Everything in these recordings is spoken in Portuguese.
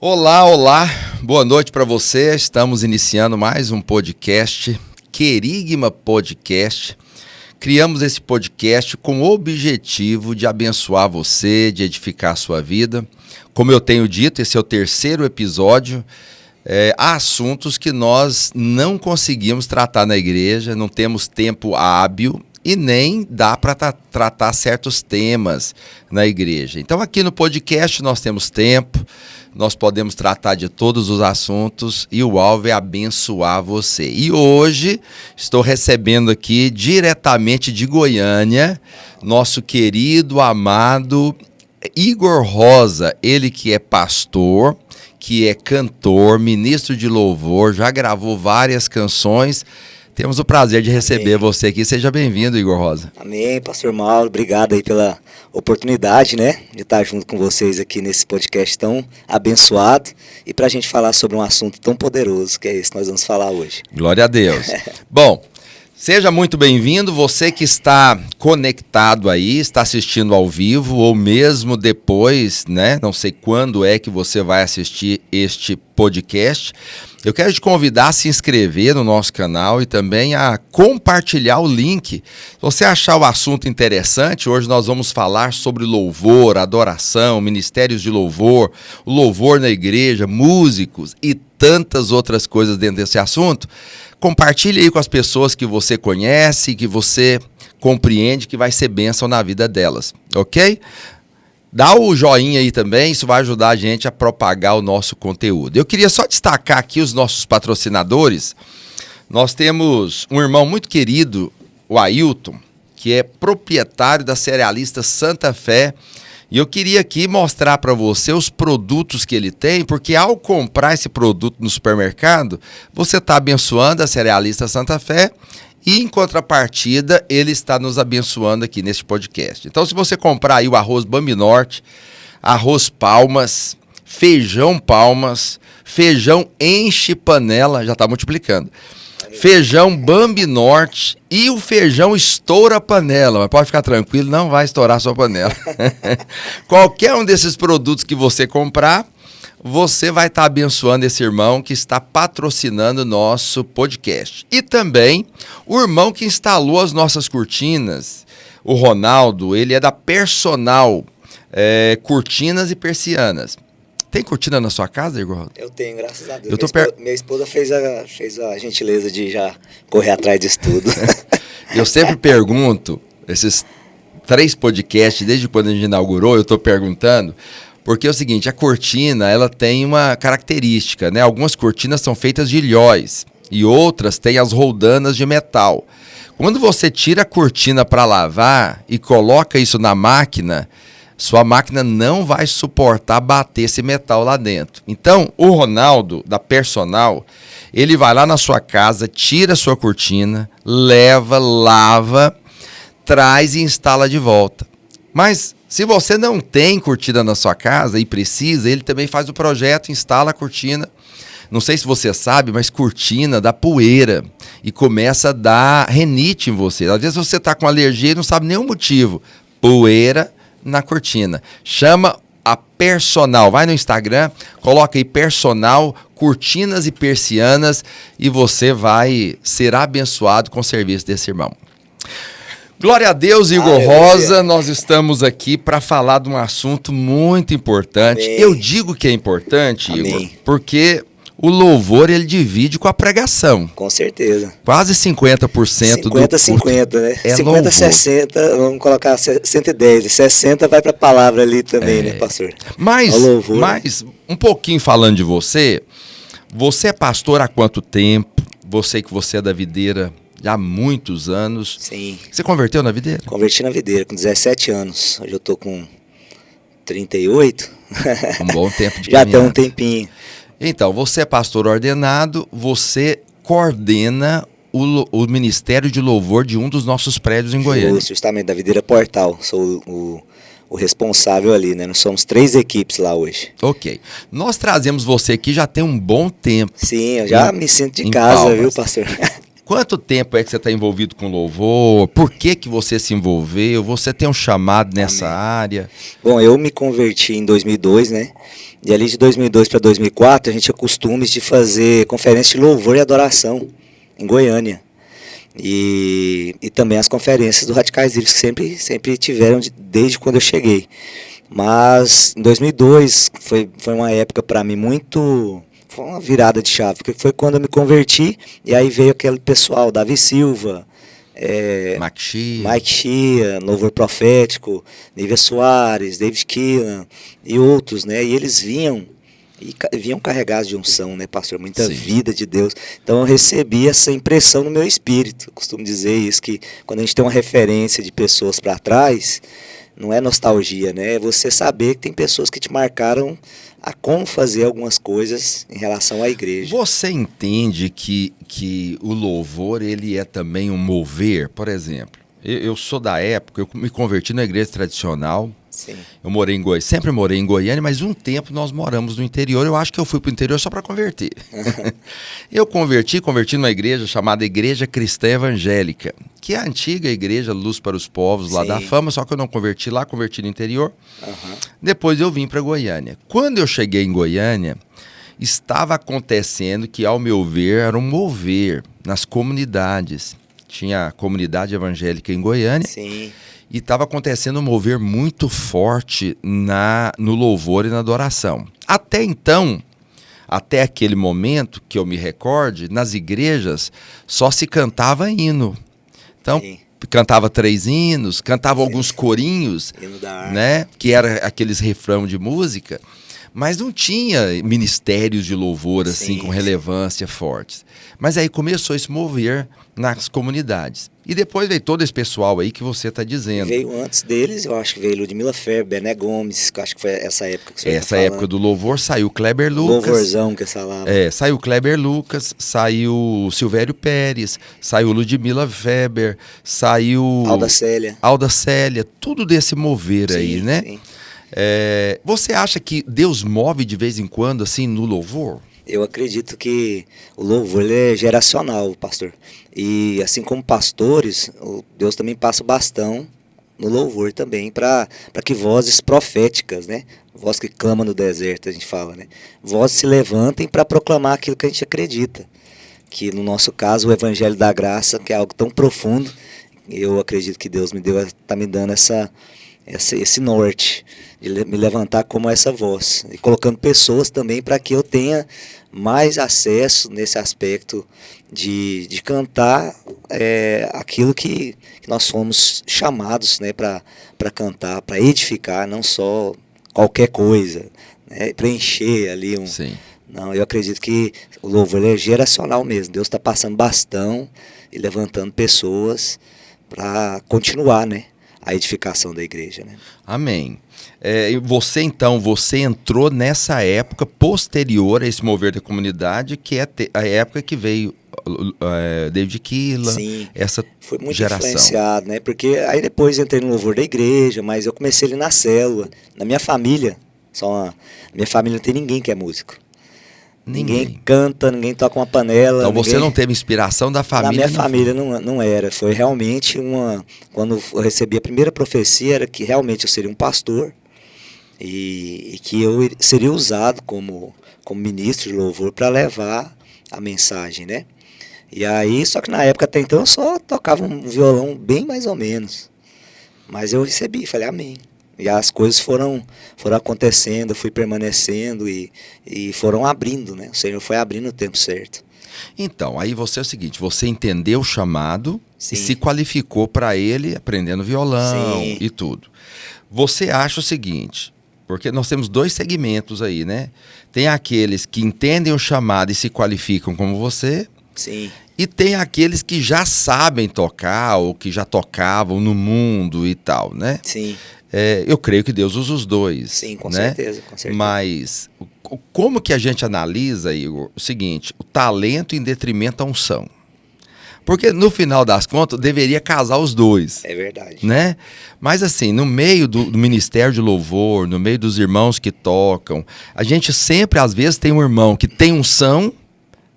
Olá, olá, boa noite para você. Estamos iniciando mais um podcast, Querigma Podcast. Criamos esse podcast com o objetivo de abençoar você, de edificar a sua vida. Como eu tenho dito, esse é o terceiro episódio. Há assuntos que nós não conseguimos tratar na igreja, não temos tempo hábil e nem dá para tratar certos temas na igreja. Então aqui no podcast nós temos tempo, nós podemos tratar de todos os assuntos e o alvo é abençoar você. E hoje estou recebendo aqui diretamente de Goiânia, nosso querido, amado Igor Rosa, ele que é pastor, que é cantor, ministro de louvor, já gravou várias canções. Temos o prazer de receber você aqui. Seja bem-vindo, Igor Rosa. Amém, pastor Mauro. Obrigado aí pela oportunidade, de estar junto com vocês aqui nesse podcast tão abençoado e para a gente falar sobre um assunto tão poderoso, que é esse que nós vamos falar hoje. Glória a Deus. Bom, seja muito bem-vindo, você que está conectado aí, está assistindo ao vivo ou mesmo depois, não sei quando é que você vai assistir este podcast. Eu quero te convidar a se inscrever no nosso canal e também a compartilhar o link. Se você achar o assunto interessante, hoje nós vamos falar sobre louvor, adoração, ministérios de louvor, o louvor na igreja, músicos e tantas outras coisas dentro desse assunto. Compartilhe aí com as pessoas que você conhece, que você compreende que vai ser bênção na vida delas, ok? Dá o joinha aí também, isso vai ajudar a gente a propagar o nosso conteúdo. Eu queria só destacar aqui os nossos patrocinadores. Nós temos um irmão muito querido, o Ailton, que é proprietário da cerealista Santa Fé. E eu queria aqui mostrar para você os produtos que ele tem, porque ao comprar esse produto no supermercado, você está abençoando a cerealista Santa Fé e, em contrapartida, ele está nos abençoando aqui neste podcast. Então, se você comprar aí o arroz Bambinorte, arroz Palmas, feijão Palmas, feijão Enche Panela, já está multiplicando, feijão Bambinorte e o feijão Estoura Panela, mas pode ficar tranquilo, não vai estourar a sua panela. Qualquer um desses produtos que você comprar, você vai estar abençoando esse irmão que está patrocinando o nosso podcast. E também o irmão que instalou as nossas cortinas, o Ronaldo, ele é da Personal Cortinas e Persianas. Tem cortina na sua casa, Igor? Eu tenho, graças a Deus. Minha esposa fez a gentileza de já correr atrás disso tudo. Eu sempre pergunto, esses 3 podcasts, desde quando a gente inaugurou, eu estou perguntando, porque é o seguinte, a cortina, ela tem uma característica, Algumas cortinas são feitas de ilhóis e outras têm as roldanas de metal. Quando você tira a cortina para lavar e coloca isso na máquina, sua máquina não vai suportar bater esse metal lá dentro. Então, o Ronaldo, da Personal, ele vai lá na sua casa, tira a sua cortina, leva, lava, traz e instala de volta. Mas se você não tem cortina na sua casa e precisa, ele também faz o projeto, instala a cortina. Não sei se você sabe, mas cortina dá poeira e começa a dar rinite em você. Às vezes você está com alergia e não sabe nenhum motivo. Poeira na cortina. Chama a Personal. Vai no Instagram, coloca aí Personal, Cortinas e Persianas e você vai ser abençoado com o serviço desse irmão. Glória a Deus, Igor Rosa, nós estamos aqui para falar de um assunto muito importante. Amém. Eu digo que é importante, Amém. Igor, porque o louvor ele divide com a pregação. Com certeza. Quase 50% do 50-50, né? 50-60, vamos colocar 110, 60 vai para a palavra ali também, né, pastor? Mas um pouquinho falando de você, você é pastor há quanto tempo? Você é da Videira já há muitos anos. Sim. Você converteu na Videira? Converti na Videira com 17 anos. Hoje eu tô com 38. Um bom tempo de já tem um tempinho. Então, você é pastor ordenado, você coordena o Ministério de Louvor de um dos nossos prédios em Goiânia. Justamente, da Videira Portal. Sou o responsável ali, Nós somos 3 equipes lá hoje. Ok. Nós trazemos você aqui já tem um bom tempo. Sim, eu já me sinto de casa, Palmas. Viu, pastor? Quanto tempo é que você está envolvido com louvor? Por que você se envolveu? Você tem um chamado nessa área? Bom, eu me converti em 2002, né? E ali de 2002 para 2004, a gente tinha costumes de fazer conferência de louvor e adoração em Goiânia. E também as conferências do Radicais Livres, que sempre tiveram desde quando eu cheguei. Mas em 2002 foi uma época para mim muito... Foi uma virada de chave, porque foi quando eu me converti, e aí veio aquele pessoal, Davi Silva, Mike Shea, Louvor Profético, Nívia Soares, David Keelan e outros, né? E eles vinham carregados de unção, né, pastor? Muita Sim. vida de Deus. Então eu recebi essa impressão no meu espírito. Eu costumo dizer isso, que quando a gente tem uma referência de pessoas para trás, não é nostalgia, né? É você saber que tem pessoas que te marcaram a como fazer algumas coisas em relação à igreja. Você entende que o louvor ele é também um mover? Por exemplo, eu sou da época, eu me converti na igreja tradicional. Sim. Eu morei em Goiânia, sempre morei em Goiânia, mas um tempo nós moramos no interior. Eu acho que eu fui para o interior só para converter. Eu converti numa igreja chamada Igreja Cristã Evangélica, que é a antiga igreja Luz para os Povos lá da Fama, só que eu não converti lá, converti no interior. Depois eu vim para Goiânia. Quando eu cheguei em Goiânia, estava acontecendo que, ao meu ver, era um mover nas comunidades. Tinha a comunidade evangélica em Goiânia. Sim. E estava acontecendo um mover muito forte no louvor e na adoração. Até então, até aquele momento que eu me recorde, nas igrejas só se cantava hino. Então, cantava 3 hinos, cantava alguns corinhos, né, que era aqueles refrão de música, mas não tinha ministérios de louvor assim com relevância fortes. Mas aí começou a se mover nas comunidades. E depois veio todo esse pessoal aí que você está dizendo. Veio antes deles, eu acho que veio Ludmila Ferber, Bené Gomes, que eu acho que foi essa época que você Essa época do louvor saiu Kleber Lucas. Louvorzão que essa lá. Saiu Kleber Lucas, saiu Silvério Pérez, saiu Ludmila Weber, saiu Alda Célia, tudo desse mover aí, né? Sim. Você acha que Deus move de vez em quando assim no louvor? Eu acredito que o louvor ele é geracional, pastor. E assim como pastores, Deus também passa o bastão no louvor também para que vozes proféticas, né? Voz que clama no deserto, a gente fala, né? Vozes se levantem para proclamar aquilo que a gente acredita. Que no nosso caso o Evangelho da Graça, que é algo tão profundo, eu acredito que Deus está me dando esse norte de me levantar como essa voz e colocando pessoas também para que eu tenha mais acesso nesse aspecto de cantar aquilo que nós fomos chamados, né, para cantar, para edificar, não só qualquer coisa, né, preencher ali um... Sim. Não, eu acredito que o louvor é geracional mesmo. Deus está passando bastão e levantando pessoas para continuar, né, a edificação da igreja, né? Amém. Você entrou nessa época posterior a esse mover da comunidade, que é a época que veio David Keelan, essa foi muito geração. Influenciado, né? Porque aí depois entrei no louvor da igreja, mas eu comecei ali na célula. Na minha família, minha família não tem ninguém que é músico. Ninguém canta, ninguém toca uma panela. Então você não teve inspiração da família? Na minha família não era. Foi realmente quando eu recebi a primeira profecia, era que realmente eu seria um pastor e que eu seria usado como ministro de louvor para levar a mensagem, né? E aí, só que na época até então eu só tocava um violão bem mais ou menos. Mas eu recebi, falei amém. E as coisas foram acontecendo, eu fui permanecendo e foram abrindo, né? O Senhor foi abrindo o tempo certo. Então, aí você é o seguinte, você entendeu o chamado e se qualificou para ele aprendendo violão e tudo. Você acha o seguinte, porque nós temos 2 segmentos aí, né? Tem aqueles que entendem o chamado e se qualificam como você. Sim. E tem aqueles que já sabem tocar ou que já tocavam no mundo e tal, né? Sim. Eu creio que Deus usa os 2. Sim, com né? certeza, com certeza. Mas como que a gente analisa, Igor, o seguinte, o talento em detrimento da unção? Porque no final das contas deveria casar os 2. É verdade. Né? Mas assim, no meio do ministério de louvor, no meio dos irmãos que tocam, a gente sempre às vezes tem um irmão que tem unção,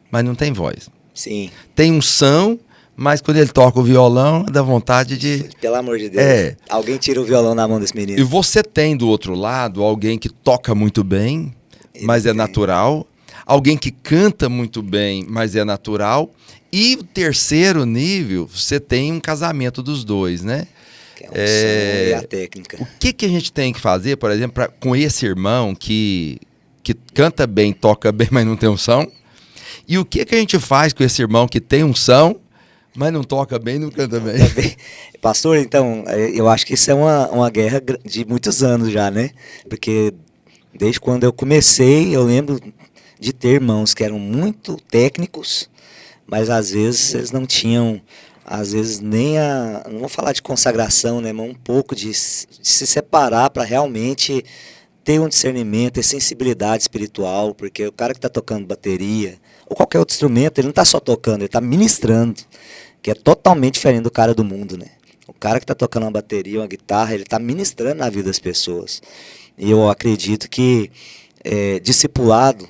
mas não tem voz. Sim. Tem unção, mas quando ele toca o violão, dá vontade de... Pelo amor de Deus. Alguém tira o violão da mão desse menino. E você tem do outro lado alguém que toca muito bem, mas é natural. Alguém que canta muito bem, mas é natural. E o terceiro nível, você tem um casamento dos dois, né? Que é a unção e a técnica. O que a gente tem que fazer, por exemplo, com esse irmão que canta bem, toca bem, mas não tem unção? E o que a gente faz com esse irmão que tem unção, mas não toca bem, não canta bem? Pastor, então, eu acho que isso é uma guerra de muitos anos já, né? Porque desde quando eu comecei, eu lembro de ter irmãos que eram muito técnicos, mas às vezes eles não tinham, às vezes nem não vou falar de consagração, né? Mas um pouco de se separar para realmente ter um discernimento, ter sensibilidade espiritual, porque o cara que está tocando bateria, ou qualquer outro instrumento, ele não está só tocando, ele está ministrando, que é totalmente diferente do cara do mundo, né? O cara que está tocando uma bateria, uma guitarra, ele está ministrando na vida das pessoas. E eu acredito que discipulado,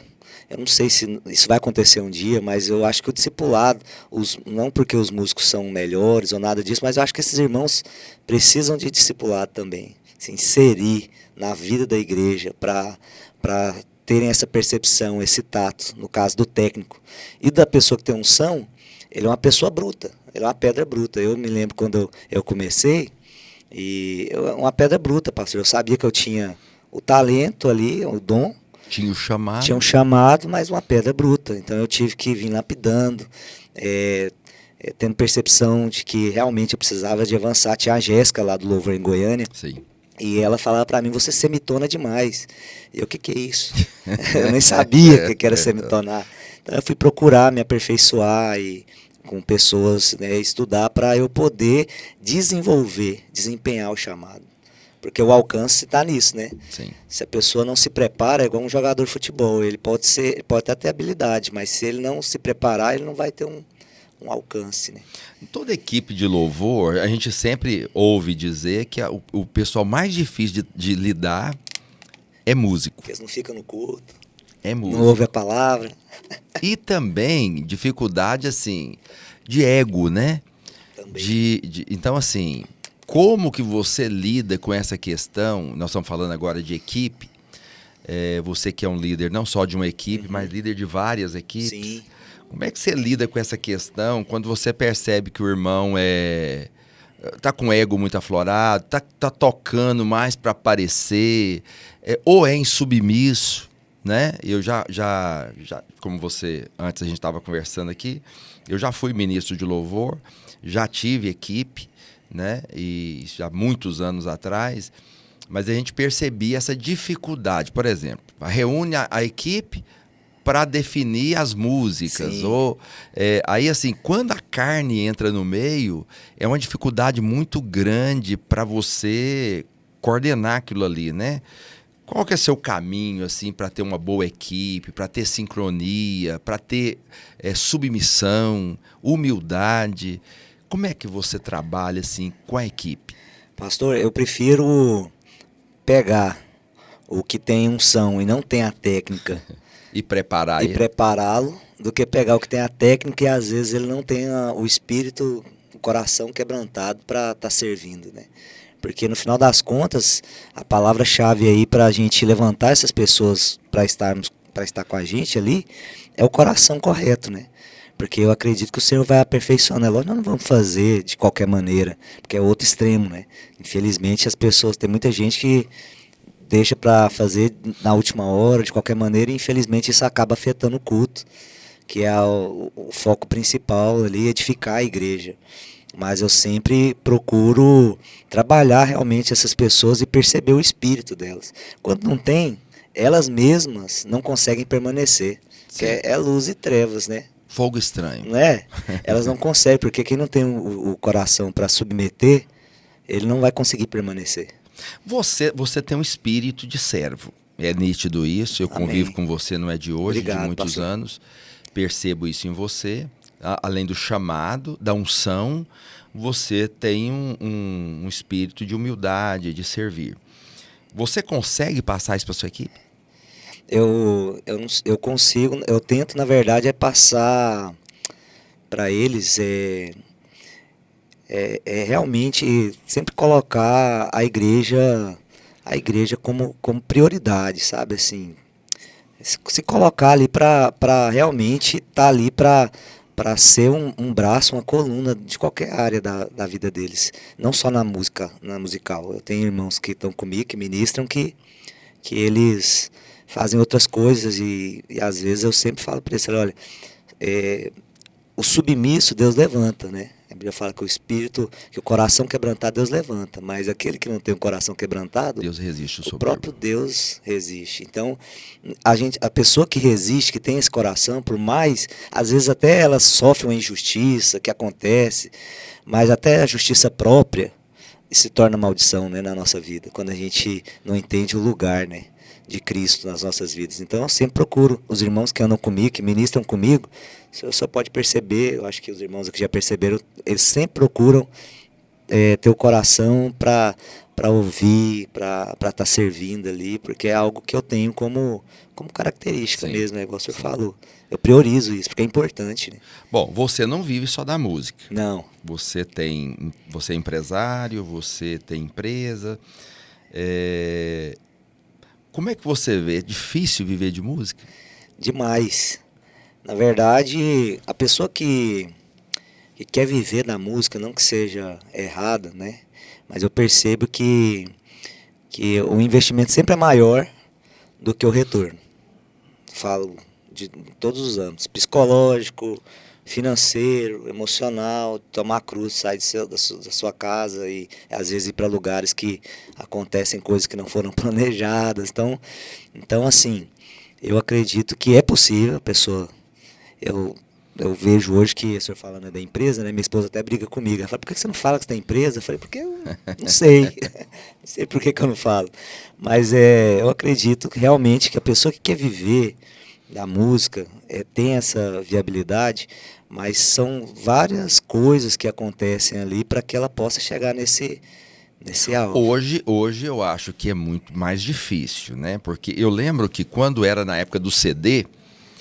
eu não sei se isso vai acontecer um dia, mas eu acho que o discipulado, não porque os músicos são melhores ou nada disso, mas eu acho que esses irmãos precisam de discipulado também, se inserir na vida da igreja para terem essa percepção, esse tato, no caso do técnico. E da pessoa que tem unção, ele é uma pessoa bruta, ele é uma pedra bruta. Eu me lembro quando eu comecei, uma pedra bruta, pastor. Eu sabia que eu tinha o talento ali, o dom. Tinha o chamado. Tinha um chamado, mas uma pedra bruta. Então eu tive que vir lapidando, tendo percepção de que realmente eu precisava de avançar. Tinha a Jéssica lá do Louvor em Goiânia. Sim. E ela falava para mim, você semitona demais. E eu, o que é isso? Eu nem sabia o que era semitonar. Então eu fui procurar me aperfeiçoar e com pessoas, né, estudar para eu poder desempenhar o chamado. Porque o alcance está nisso, né? Sim. Se a pessoa não se prepara, é igual um jogador de futebol. Ele pode até ter habilidade, mas se ele não se preparar, ele não vai ter um alcance, né? Em toda equipe de louvor, a gente sempre ouve dizer que o pessoal mais difícil de lidar é músico. Porque eles não ficam no culto, é músico. Não ouve a palavra. E também dificuldade, assim, de ego, né? Também. Então, assim, como que você lida com essa questão? Nós estamos falando agora de equipe. Você que é um líder não só de uma equipe, mas líder de várias equipes. Sim. Como é que você lida com essa questão quando você percebe que o irmão tá com o ego muito aflorado, tá tocando mais para aparecer, ou é insubmisso, né? Eu já, como você, antes a gente estava conversando aqui, eu já fui ministro de louvor, já tive equipe, né? E já muitos anos atrás, mas a gente percebia essa dificuldade. Por exemplo, reúne a equipe para definir as músicas. Aí, assim, quando a carne entra no meio, é uma dificuldade muito grande para você coordenar aquilo ali, né? Qual que é seu caminho, assim, para ter uma boa equipe, para ter sincronia, para ter submissão, humildade? Como é que você trabalha, assim, com a equipe? Pastor, eu prefiro pegar o que tem unção e não tem a técnica e preparar e prepará-lo, do que pegar o que tem a técnica e às vezes ele não tem o espírito, o coração quebrantado para estar servindo, né? Porque no final das contas, a palavra-chave aí para a gente levantar essas pessoas para estar com a gente ali é o coração correto, né? Porque eu acredito que o Senhor vai aperfeiçoando. Nós não vamos fazer de qualquer maneira, porque é outro extremo, né? Infelizmente as pessoas, tem muita gente que deixa para fazer na última hora, de qualquer maneira, e infelizmente isso acaba afetando o culto, que é o foco principal ali, edificar a igreja. Mas eu sempre procuro trabalhar realmente essas pessoas e perceber o espírito delas. Quando não tem, elas mesmas não conseguem permanecer, que é luz e trevas, né? Fogo estranho. Não é? Elas não conseguem, porque quem não tem o coração para submeter, ele não vai conseguir permanecer. Você tem um espírito de servo. É nítido isso, eu convivo Amém. Com você, não é de hoje, Obrigado, de muitos pastor. anos. Percebo isso em você. Além do chamado, da unção, você tem um espírito de humildade, de servir. Você consegue passar isso para sua equipe? Eu consigo, eu tento, na verdade, passar para eles é realmente sempre colocar a igreja como prioridade, sabe? Assim, se colocar ali para realmente estar ali para ser um braço, uma coluna de qualquer área da vida deles. Não só na musical. Eu tenho irmãos que estão comigo, que ministram, que eles fazem outras coisas e às vezes eu sempre falo para eles, olha, o submisso Deus levanta, né? A Bíblia fala que o coração quebrantado Deus levanta, mas aquele que não tem o coração quebrantado, Deus resiste o próprio Deus resiste. Então, a pessoa que resiste, que tem esse coração, por mais, às vezes até ela sofre uma injustiça que acontece, mas até a justiça própria se torna maldição, né, na nossa vida, quando a gente não entende o lugar, né, de Cristo nas nossas vidas. Então eu sempre procuro os irmãos que andam comigo, que ministram comigo, você só pode perceber, eu acho que os irmãos aqui já perceberam, eles sempre procuram ter o coração para ouvir, para estar servindo ali, porque é algo que eu tenho como característica. Sim. Mesmo, né, igual o senhor falou. Eu priorizo isso, porque é importante, né? Bom, você não vive só da música. Não. Você é empresário, você tem empresa. Como é que você vê? É difícil viver de música? Demais. Na verdade, a pessoa que quer viver da música, não que seja errada, né? Mas eu percebo que o investimento sempre é maior do que o retorno. Falo de todos os âmbitos, psicológico, financeiro, emocional, tomar a cruz, sair da sua casa e às vezes ir para lugares que acontecem coisas que não foram planejadas. Então assim, eu acredito que é possível a pessoa... Eu vejo hoje que, o senhor falando da empresa, né? Minha esposa até briga comigo. Ela fala, por que você não fala que você tem empresa? Eu falei, porque eu não sei. Não sei por que eu não falo. Mas eu acredito que realmente que a pessoa que quer viver da música tem essa viabilidade, mas são várias coisas que acontecem ali para que ela possa chegar nesse alvo. Hoje eu acho que é muito mais difícil, né? Porque eu lembro que quando era na época do CD...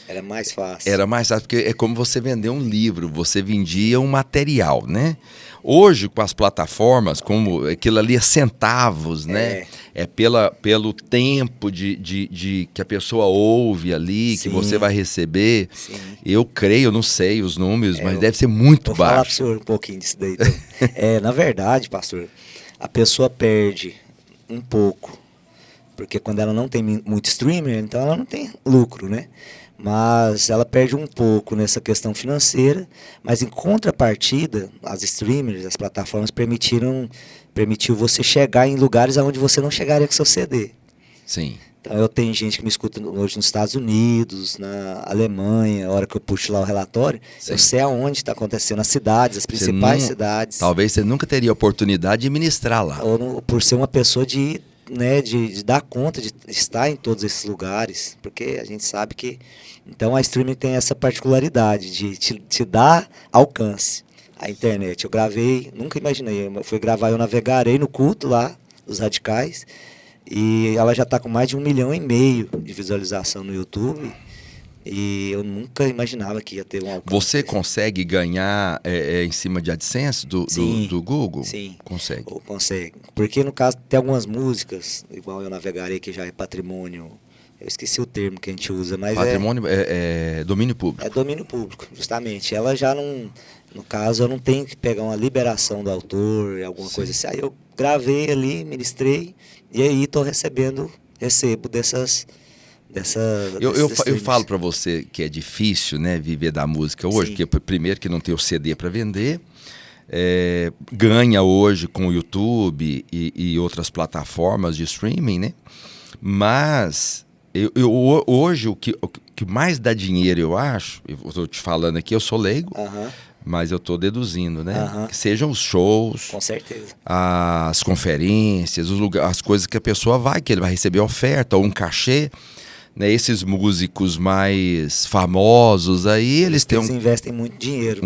Era mais fácil. Era mais fácil, porque é como você vender um livro, você vendia um material, né? Hoje, com as plataformas, como aquilo ali é centavos, né? É pelo tempo de que a pessoa ouve ali, sim, que você vai receber. Sim. Eu creio, não sei os números, mas deve ser muito baixo. Vou falar para o senhor um pouquinho disso daí. Na verdade, pastor, a pessoa perde um pouco, porque quando ela não tem muito streamer, então ela não tem lucro, né? Mas ela perde um pouco nessa questão financeira, mas em contrapartida, as streamers, as plataformas permitiu você chegar em lugares onde você não chegaria com seu CD. Sim. Então eu tenho gente que me escuta hoje nos Estados Unidos, na Alemanha, a hora que eu puxo lá o relatório, sim, eu sei aonde está acontecendo, as cidades, as principais cidades. Talvez você nunca teria oportunidade de ministrar lá. Ou por ser uma pessoa de dar conta de estar em todos esses lugares, porque a gente sabe que... Então a streaming tem essa particularidade de te dar alcance. A internet, eu gravei, nunca imaginei, eu fui gravar, eu navegarei no culto lá, dos radicais, e ela já está com mais de 1,5 milhão de visualização no YouTube, e eu nunca imaginava que ia ter um alcance. Você consegue ganhar em cima de AdSense do Google? Sim, consegue. Consegue. Porque no caso tem algumas músicas, igual eu navegarei, que já é patrimônio, eu esqueci o termo que a gente usa, mas patrimônio é domínio público. É domínio público, justamente. Ela já não, no caso, eu não tenho que pegar uma liberação do autor, alguma sim, coisa assim. Aí eu gravei ali, ministrei, e aí recebo dessas... Eu falo para você que é difícil, né, viver da música hoje, sim, porque primeiro que não tem o CD para vender, ganha hoje com o YouTube e outras plataformas de streaming, né? Mas hoje o que mais dá dinheiro, eu acho, eu estou te falando aqui, eu sou leigo, mas eu estou deduzindo, né? Que sejam os shows, com certeza, as conferências, as coisas que a pessoa que ele vai receber oferta ou um cachê. Né, esses músicos mais famosos aí, eles investem muito dinheiro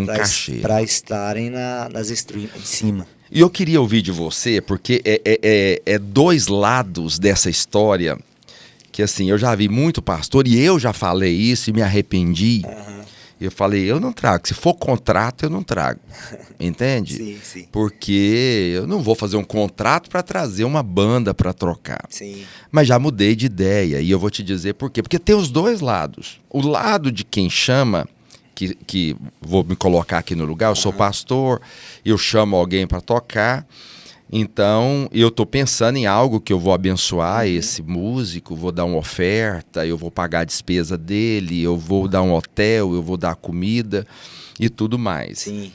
para estarem nas streams em cima. E eu queria ouvir de você, porque é dois lados dessa história, que assim, eu já vi muito pastor, e eu já falei isso e me arrependi. Eu falei, eu não trago. Se for contrato, eu não trago. Entende? Sim, sim. Porque eu não vou fazer um contrato para trazer uma banda para trocar. Sim. Mas já mudei de ideia e eu vou te dizer por quê. Porque tem os dois lados. O lado de quem chama, que vou me colocar aqui no lugar, eu sou pastor, eu chamo alguém para tocar. Então, eu estou pensando em algo que eu vou abençoar esse músico, vou dar uma oferta, eu vou pagar a despesa dele, eu vou dar um hotel, eu vou dar comida e tudo mais. Sim.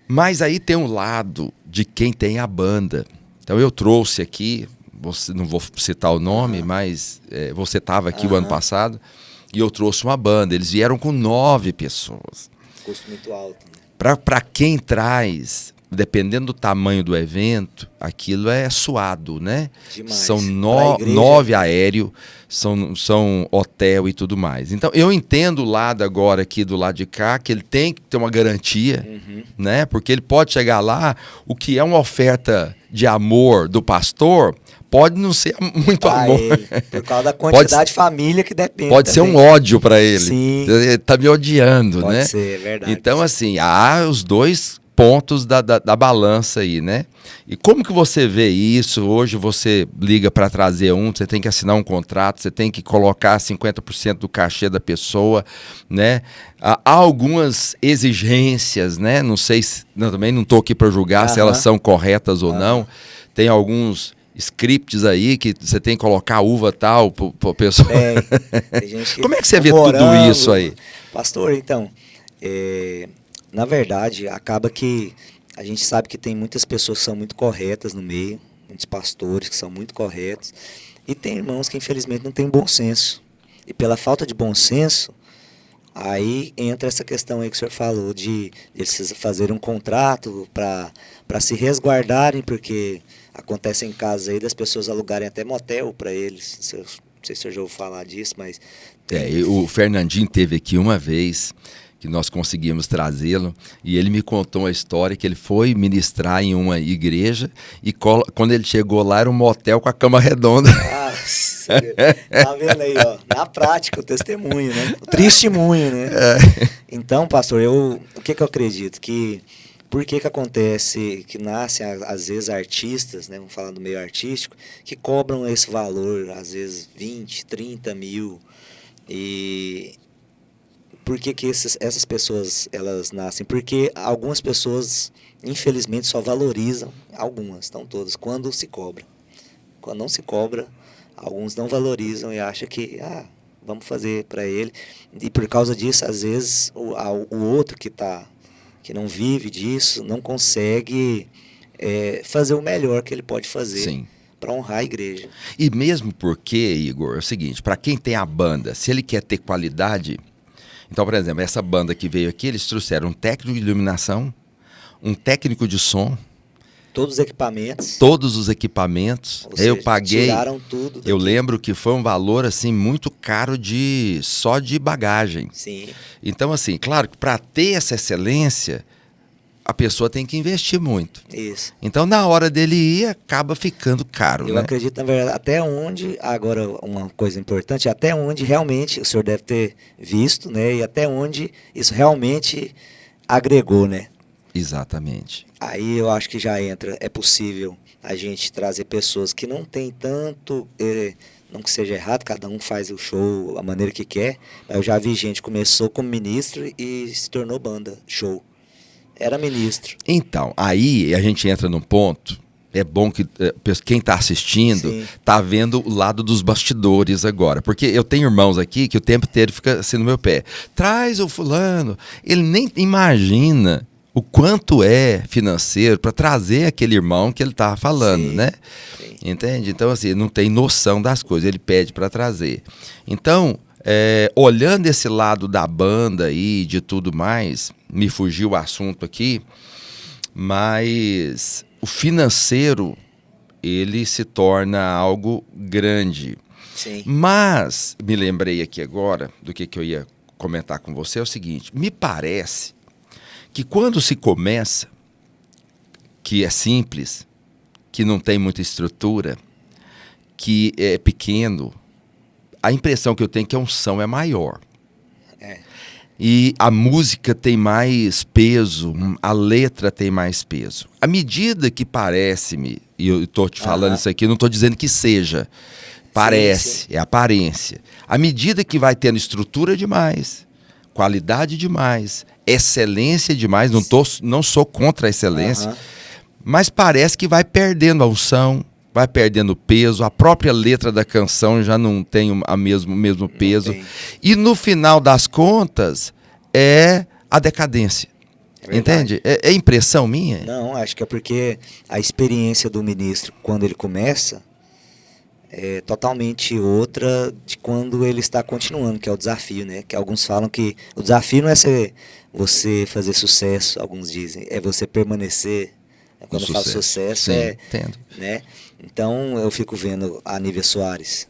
Mas aí tem um lado de quem tem a banda. Então, eu trouxe aqui, não vou citar o nome, mas você estava aqui o ano passado, e eu trouxe uma banda. Eles vieram com 9 pessoas. Custo muito alto. Né? Para quem traz... Dependendo do tamanho do evento, aquilo é suado, né? Demais. São 9 aéreos, são hotel e tudo mais. Então, eu entendo o lado agora aqui, do lado de cá, que ele tem que ter uma garantia, né? Porque ele pode chegar lá, o que é uma oferta de amor do pastor, pode não ser muito amor. Ele, por causa da quantidade de família que depende. Pode ser um ódio para ele. Sim. Ele tá me odiando, né? Pode ser, é verdade. Então, assim, há os dois pontos da balança aí, né? E como que você vê isso? Hoje você liga para trazer você tem que assinar um contrato, você tem que colocar 50% do cachê da pessoa, né? Há algumas exigências, né? Não sei se... também não estou aqui para julgar se elas são corretas ou não. Tem alguns scripts aí que você tem que colocar uva tal para pessoa. Tem gente que como é que você vê tudo isso aí? Pastor, então... Na verdade, acaba que a gente sabe que tem muitas pessoas que são muito corretas no meio, muitos pastores que são muito corretos, e tem irmãos que infelizmente não têm bom senso. E pela falta de bom senso, aí entra essa questão aí que o senhor falou, de eles fazerem um contrato para se resguardarem, porque acontecem casos aí das pessoas alugarem até motel para eles. Não sei se o senhor já ouviu falar disso, mas... O Fernandinho teve aqui uma vez... que nós conseguimos trazê-lo, e ele me contou uma história que ele foi ministrar em uma igreja, e quando ele chegou lá era um motel com a cama redonda. Tá vendo aí, ó, na prática, o testemunho, né? O testemunho, né? Então, pastor, o que eu acredito? Por que acontece que nascem, às vezes, artistas, né? Vamos falar do meio artístico, que cobram esse valor, às vezes, 20, 30 mil, e... Por que essas pessoas elas nascem? Porque algumas pessoas, infelizmente, só valorizam, algumas, não todas, quando se cobra. Quando não se cobra, alguns não valorizam e acham que, vamos fazer para ele. E por causa disso, às vezes, o outro que não vive disso, não consegue fazer o melhor que ele pode fazer para honrar a igreja. E mesmo porque, Igor, é o seguinte, para quem tem a banda, se ele quer ter qualidade... Então, por exemplo, essa banda que veio aqui, eles trouxeram um técnico de iluminação, um técnico de som. Todos os equipamentos. Todos os equipamentos. Ou seja, eu paguei. Tiraram tudo daqui. Eu lembro que foi um valor assim muito caro só de bagagem. Sim. Então, assim, claro que para ter essa excelência, a pessoa tem que investir muito. Isso. Então, na hora dele ir, acaba ficando caro. Eu acredito, na verdade, até onde, agora uma coisa importante, até onde realmente o senhor deve ter visto, né? E até onde isso realmente agregou, né? Exatamente. Aí eu acho que já entra, é possível a gente trazer pessoas que não tem tanto, não que seja errado, cada um faz o show a maneira que quer, mas eu já vi gente que começou como ministro e se tornou banda, show. Era ministro. Então, aí a gente entra num ponto, é bom que quem está assistindo está vendo o lado dos bastidores agora. Porque eu tenho irmãos aqui que o tempo inteiro fica assim no meu pé. Traz o fulano. Ele nem imagina o quanto é financeiro para trazer aquele irmão que ele está falando, né? Sim. Entende? Então, assim, não tem noção das coisas. Ele pede para trazer. Então... olhando esse lado da banda e de tudo mais, me fugiu o assunto aqui, mas o financeiro, ele se torna algo grande. Sim. Mas, me lembrei aqui agora do que eu ia comentar com você, é o seguinte, me parece que quando se começa, que é simples, que não tem muita estrutura, que é pequeno, a impressão que eu tenho é que a unção é maior. e a música tem mais peso, a letra tem mais peso. À medida que parece-me, e eu estou te falando isso aqui, não estou dizendo que seja, parece, é aparência. À medida que vai tendo estrutura demais, qualidade demais, excelência demais, não sou contra a excelência, mas parece que vai perdendo a unção, vai perdendo peso, a própria letra da canção já não tem o mesmo peso. E no final das contas, é a decadência. Entende? É impressão minha? Não, acho que é porque a experiência do ministro, quando ele começa, é totalmente outra de quando ele está continuando, que é o desafio, né? Que alguns falam que o desafio não é você fazer sucesso, alguns dizem, é você permanecer. Quando eu falo sucesso, sim, entendo. Né? Então, eu fico vendo a Nívia Soares,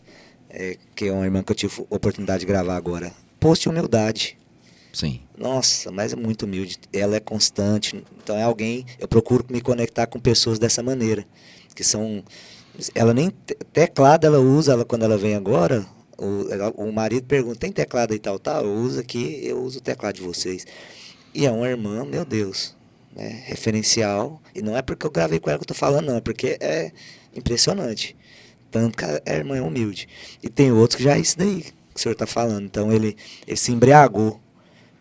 que é uma irmã que eu tive a oportunidade de gravar agora. Post de humildade. Sim. Nossa, mas é muito humilde. Ela é constante. Então, é alguém... Eu procuro me conectar com pessoas dessa maneira. Que são... Ela nem... Teclado ela usa, quando ela vem agora... O marido pergunta, tem teclado e tal? Eu uso aqui, eu uso o teclado de vocês. E é uma irmã, meu Deus... referencial, e não é porque eu gravei com ela que eu tô falando, não, é porque é impressionante, tanto que a irmã é humilde, e tem outros que já é isso daí que o senhor tá falando, então ele se embriagou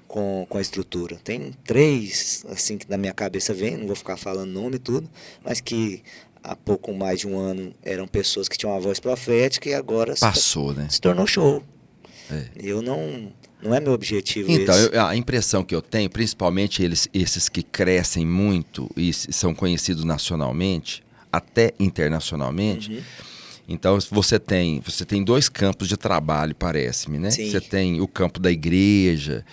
com a estrutura. Tem 3, assim, que na minha cabeça vem, não vou ficar falando nome e tudo, mas que há pouco mais de um ano eram pessoas que tinham uma voz profética e agora se tornou show. Eu não é meu objetivo. Então, a impressão que eu tenho, principalmente esses que crescem muito e são conhecidos nacionalmente, até internacionalmente. Então, você tem 2 campos de trabalho, parece-me, né? Sim. Você tem o campo da igreja,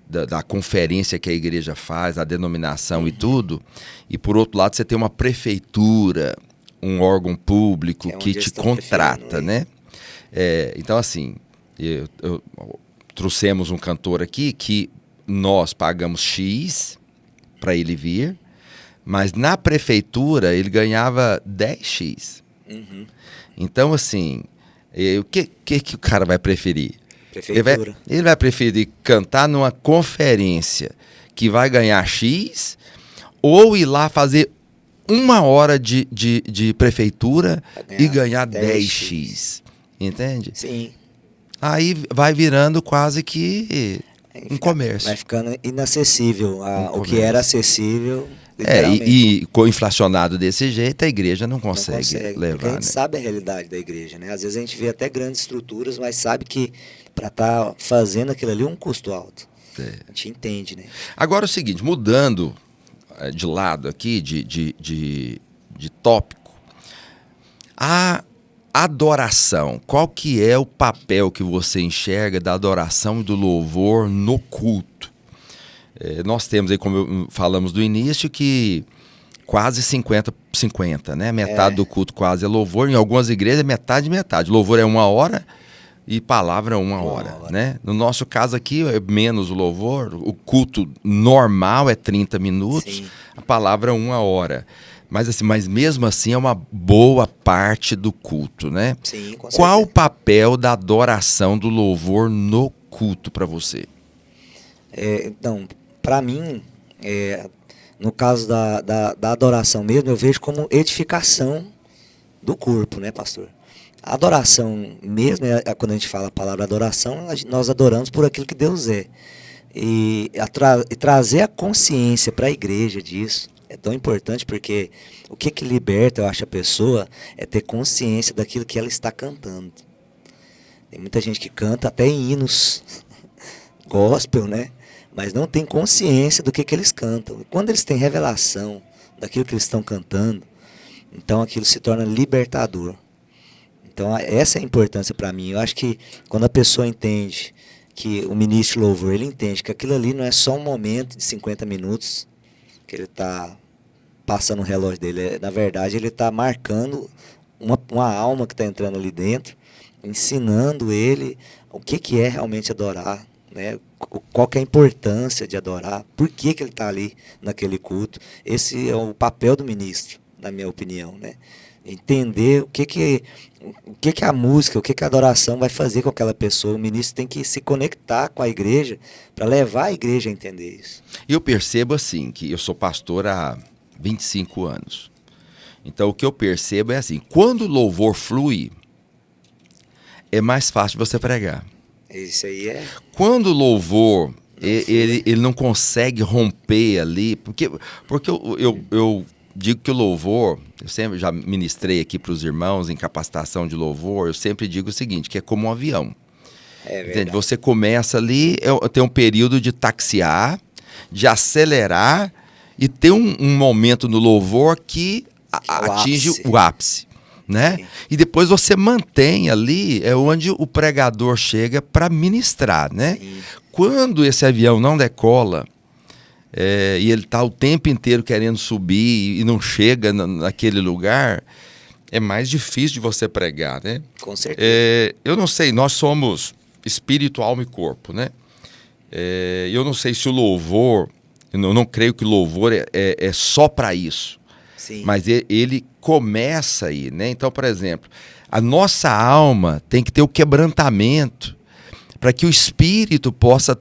da conferência que a igreja faz, a denominação e tudo. E, por outro lado, você tem uma prefeitura, um órgão público que te contrata, né? Então, assim, trouxemos um cantor aqui que nós pagamos X para ele vir, mas na prefeitura ele ganhava 10X. Então, assim, o que o cara vai preferir? Prefeitura. Ele vai preferir cantar numa conferência que vai ganhar X ou ir lá fazer 1 hora de prefeitura e ganhar 10X. Entende? Sim. Aí vai virando quase que um comércio. Vai ficando inacessível. O que era acessível, literalmente. E inflacionado desse jeito, a igreja não consegue levar. Porque a gente sabe a realidade da igreja, né? Às vezes a gente vê até grandes estruturas, mas sabe que para estar fazendo aquilo ali é um custo alto. A gente entende, né? Agora é o seguinte, mudando de lado aqui, de tópico, a adoração, qual que é o papel que você enxerga da adoração e do louvor no culto? Nós temos aí, como falamos do início, que quase 50-50, né? Metade do culto quase é louvor, em algumas igrejas é metade. Louvor é 1 hora e palavra é 1 hora, né? No nosso caso aqui é menos o louvor, o culto normal é 30 minutos, sim, a palavra é 1 hora. Mas mesmo assim é uma boa parte do culto, né? Sim, com certeza. Qual o papel da adoração, do louvor no culto para você? Então, para mim, no caso da adoração mesmo, eu vejo como edificação do corpo, né, pastor? A adoração mesmo, quando a gente fala a palavra adoração, nós adoramos por aquilo que Deus é. E trazer a consciência para a igreja disso é tão importante, porque o que liberta, eu acho, a pessoa é ter consciência daquilo que ela está cantando. Tem muita gente que canta até em hinos gospel, né? Mas não tem consciência do que eles cantam. E quando eles têm revelação daquilo que eles estão cantando, então aquilo se torna libertador. Então essa é a importância para mim. Eu acho que quando a pessoa entende que o ministro louvor, ele entende que aquilo ali não é só um momento de 50 minutos que ele está passando o relógio dele. Na verdade, ele está marcando uma alma que está entrando ali dentro, ensinando ele o que é realmente adorar, né? Qual que é a importância de adorar, por que ele está ali naquele culto. Esse é o papel do ministro, na minha opinião, né? Entender o que a música, o que a adoração vai fazer com aquela pessoa. O ministro tem que se conectar com a igreja para levar a igreja a entender isso. Eu percebo assim, que eu sou pastor há 25 anos. Então o que eu percebo é assim, quando o louvor flui, é mais fácil você pregar. Isso aí é... Quando o louvor, ele não consegue romper ali, porque eu digo que o louvor, eu sempre já ministrei aqui para os irmãos em capacitação de louvor, eu sempre digo o seguinte, que é como um avião. Entende? Você começa ali, tem um período de taxiar, de acelerar e tem um momento no louvor que atinge o ápice. Né? E depois você mantém ali, é onde o pregador chega para ministrar, né? Quando esse avião não decola, e ele está o tempo inteiro querendo subir e não chega naquele lugar, é mais difícil de você pregar, né? Com certeza. Eu não sei, nós somos espírito, alma e corpo, né? Eu não sei se o louvor, eu não creio que o louvor é só para isso. Sim. Mas ele começa aí, né? Então, por exemplo, a nossa alma tem que ter o quebrantamento para que o espírito possa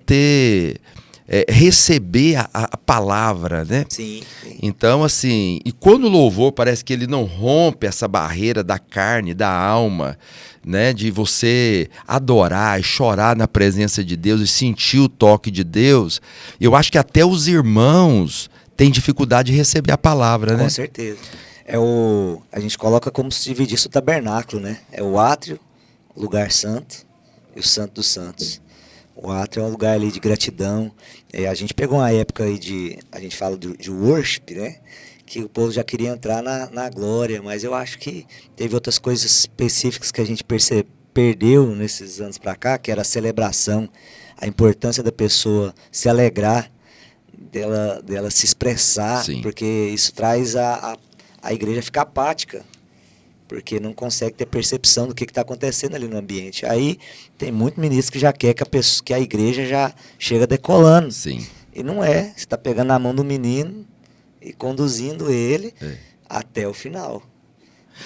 receber a palavra, né? Sim, sim. Então, assim, e quando o louvor parece que ele não rompe essa barreira da carne, da alma, né? De você adorar e chorar na presença de Deus e sentir o toque de Deus, eu acho que até os irmãos tem dificuldade de receber a palavra, né? Com certeza. A gente coloca como se dividisse o tabernáculo, né? É o átrio, o lugar santo e o santo dos santos. O átrio é um lugar ali de gratidão. A gente pegou uma época aí a gente fala de worship, né? Que o povo já queria entrar na glória, mas eu acho que teve outras coisas específicas que a gente perdeu nesses anos para cá, que era a celebração, a importância da pessoa se alegrar, dela se expressar. Sim. Porque isso traz a igreja ficar apática, porque não consegue ter percepção do que está acontecendo ali no ambiente. Aí tem muito ministro que já quer que a igreja já chega decolando. Sim. E não é, você está pegando na mão do menino e conduzindo ele até o final.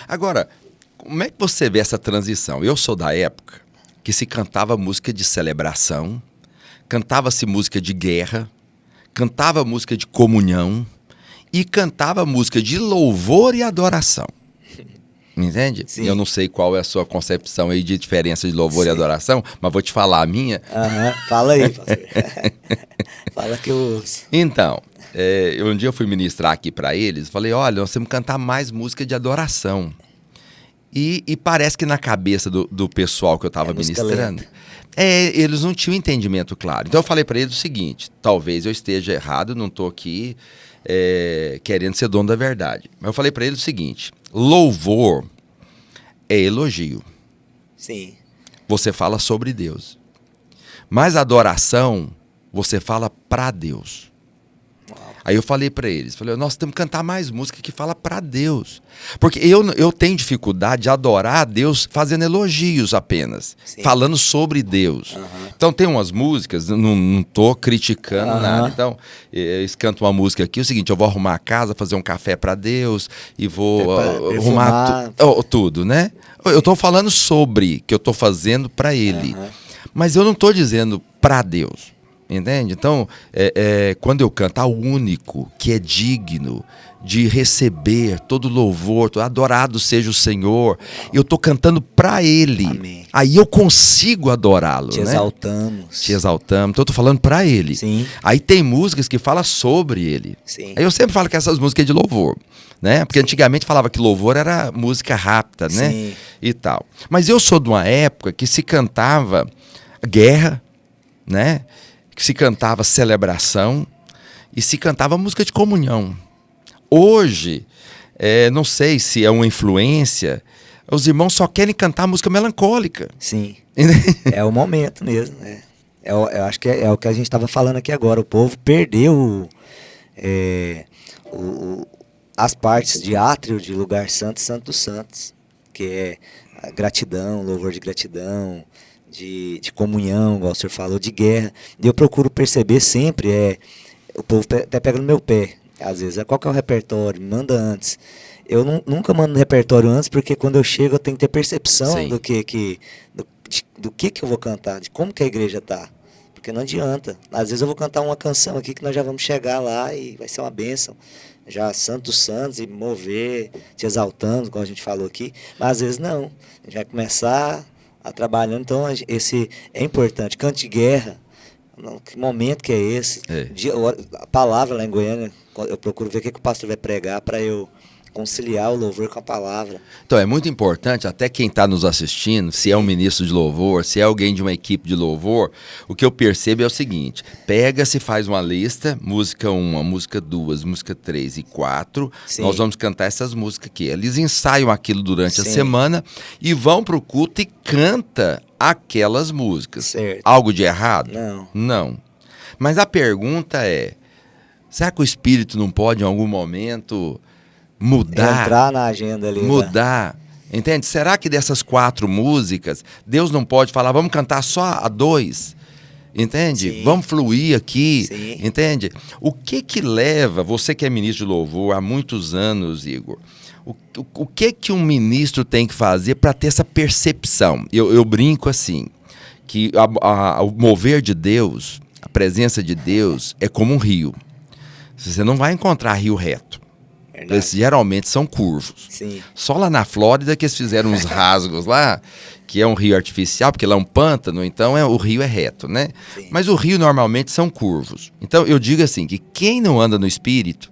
Agora, como é que você vê essa transição? Eu sou da época que se cantava música de celebração, cantava-se música de guerra, cantava música de comunhão e cantava música de louvor e adoração. Entende? Sim. Eu não sei qual é a sua concepção aí de diferença de louvor e adoração, mas vou te falar a minha. Fala aí, pastor. Fala que eu ouço. Então, um dia eu fui ministrar aqui para eles, falei, olha, nós temos que cantar mais música de adoração. E parece que na cabeça do pessoal que eu estava ministrando, eles não tinham entendimento claro. Então eu falei para eles o seguinte, talvez eu esteja errado, não estou aqui querendo ser dono da verdade. Mas eu falei para eles o seguinte, louvor é elogio. Sim. Você fala sobre Deus. Mas adoração, você fala para Deus. Aí eu falei para eles, nós temos que cantar mais música que fala para Deus. Porque eu tenho dificuldade de adorar a Deus fazendo elogios apenas, Sim. falando sobre Deus. Então tem umas músicas, não tô criticando nada. Então, eles cantam uma música aqui, é o seguinte, eu vou arrumar a casa, fazer um café para Deus e vou arrumar tudo, né? Eu tô falando sobre, que eu tô fazendo para Ele. Mas eu não tô dizendo para Deus. Entende? Então, quando eu canto ao único que é digno de receber todo louvor, adorado seja o Senhor, eu estou cantando para Ele. Amém. Aí eu consigo adorá-lo. Te exaltamos. Te exaltamos. Então eu estou falando para Ele. Sim. Aí tem músicas que falam sobre Ele. Sim. Aí eu sempre falo que essas músicas é de louvor. Né? Porque antigamente falava que louvor era música rápida, né? Sim. E tal. Mas eu sou de uma época que se cantava guerra, né? Que se cantava celebração e se cantava música de comunhão. Hoje, não sei se é uma influência, os irmãos só querem cantar música melancólica. Sim, é o momento mesmo. Eu acho que é o que a gente estava falando aqui agora. O povo perdeu as partes de átrio, de lugar santo e santo dos santos, que é a gratidão, louvor de gratidão, de comunhão, igual o senhor falou, de guerra. E eu procuro perceber sempre, o povo até pega no meu pé, Às vezes, qual que é o repertório? Manda antes. Eu nunca mando repertório antes, porque quando eu chego eu tenho que ter percepção Sim. do que eu vou cantar, de como que a igreja tá. Porque não adianta. Às vezes eu vou cantar uma canção aqui que nós já vamos chegar lá e vai ser uma bênção. Já Santo dos Santos e mover, te exaltando, como a gente falou aqui. Mas às vezes não. A gente vai começar a trabalhando. Então esse é importante. Canto de guerra. Não, que momento que é esse? A palavra lá em Goiânia, eu procuro ver o que o pastor vai pregar para eu conciliar o louvor com a palavra. Então é muito importante, até quem está nos assistindo, se é um ministro de louvor, se é alguém de uma equipe de louvor, o que eu percebo é o seguinte: pega-se, faz uma lista, música 1, música 2, música 3 e 4, Sim. Nós vamos cantar essas músicas aqui. Eles ensaiam aquilo durante Sim. a semana e vão para o culto e canta aquelas músicas. Certo. Algo de errado? Não. Não. Mas a pergunta é, será que o Espírito não pode em algum momento mudar? Entrar na agenda ali. Mudar. Né? Entende? Será que dessas 4 músicas, Deus não pode falar, vamos cantar só a 2? Entende? Sim. Vamos fluir aqui. Sim. Entende? O que leva, você que é ministro de louvor há muitos anos, Igor, o que um ministro tem que fazer para ter essa percepção? Eu brinco assim, que o mover de Deus, a presença de Deus é como um rio. Você não vai encontrar rio reto. Verdade. Eles geralmente são curvos. Sim. Só lá na Flórida que eles fizeram uns rasgos lá, que é um rio artificial, porque lá é um pântano, então o rio é reto, né? Sim. Mas o rio normalmente são curvos. Então eu digo assim, que quem não anda no Espírito,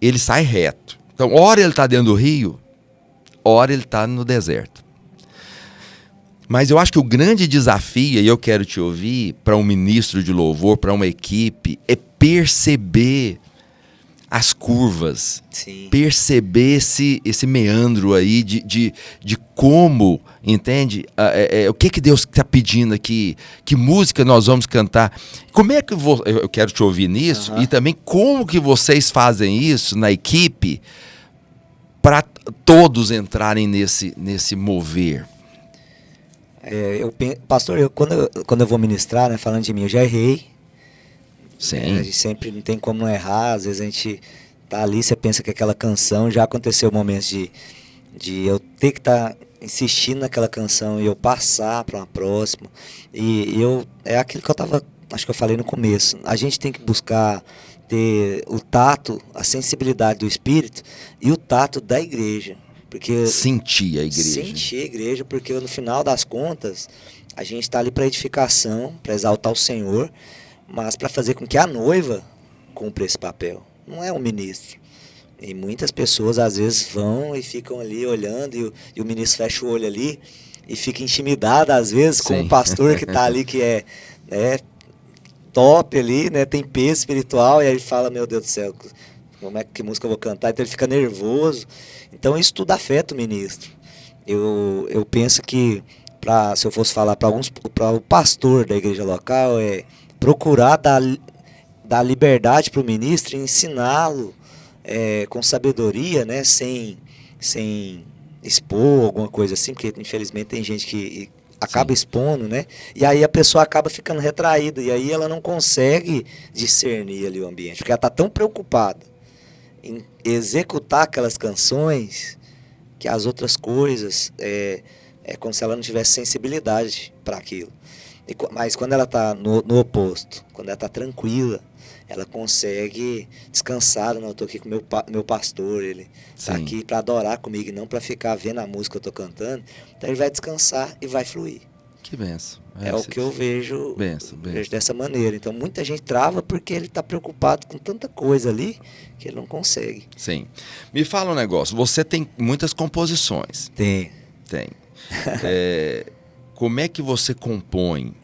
ele sai reto. Então, ora ele está dentro do rio, ora ele está no deserto. Mas eu acho que o grande desafio, e eu quero te ouvir, para um ministro de louvor, para uma equipe, é perceber as curvas. Sim. Perceber esse meandro aí de como, entende? O que Deus está pedindo aqui? Que música nós vamos cantar? Como é que eu quero te ouvir nisso? E também como que vocês fazem isso na equipe para todos entrarem nesse mover? Pastor, quando eu vou ministrar, né, falando de mim, eu já errei. Sim. A gente sempre não tem como não errar. Às vezes a gente tá ali, você pensa que aquela canção, já aconteceu momentos de eu ter que estar insistindo naquela canção e eu passar para uma próxima. É aquilo que acho que eu falei no começo. A gente tem que buscar ter o tato, a sensibilidade do Espírito e o tato da igreja. Porque sentir a igreja. Sentir a igreja, porque no final das contas, a gente está ali para edificação, para exaltar o Senhor, mas para fazer com que a noiva cumpra esse papel. Não é um ministro. E muitas pessoas às vezes vão e ficam ali olhando e o ministro fecha o olho ali e fica intimidado às vezes com o pastor que está ali, que é top ali, né, tem peso espiritual, e aí ele fala, meu Deus do céu, que música eu vou cantar? Então ele fica nervoso. Então isso tudo afeta o ministro. Eu penso que, se eu fosse falar para o pastor da igreja local, procurar dar liberdade para o ministro e ensiná-lo com sabedoria, né, sem expor alguma coisa assim, porque infelizmente tem gente que acaba expondo, né, e aí a pessoa acaba ficando retraída, e aí ela não consegue discernir ali o ambiente, porque ela está tão preocupada em executar aquelas canções que as outras coisas é como se ela não tivesse sensibilidade para aquilo. Mas quando ela está no oposto, quando ela está tranquila, ela consegue descansar. Não, eu estou aqui com meu pastor, ele está aqui para adorar comigo e não para ficar vendo a música que eu estou cantando. Então ele vai descansar e vai fluir. Que benção. É o que eu vejo, benção. Vejo dessa maneira. Então muita gente trava porque ele está preocupado com tanta coisa ali que ele não consegue. Sim. Me fala um negócio, você tem muitas composições. Tem. Como é que você compõe?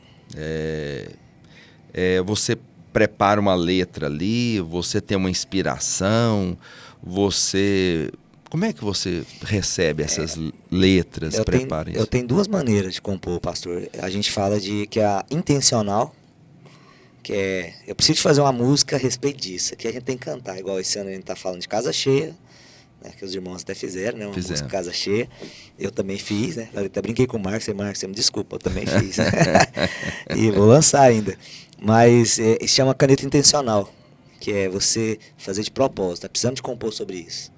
Você prepara uma letra ali, você tem uma inspiração, como é que você recebe essas letras? Eu tenho 2 maneiras de compor, pastor. A gente fala que é a intencional, que eu preciso fazer uma música a respeito disso. Aqui a gente tem que cantar, igual esse ano a gente está falando de Casa Cheia, né, que os irmãos até fizeram, né, música Casa Cheia. Eu também fiz, né? Eu até brinquei com o Marcos, você me desculpa, eu também fiz. E vou lançar ainda. Mas se chama Caneta Intencional. que é você fazer de propósito, tá precisando de compor sobre isso.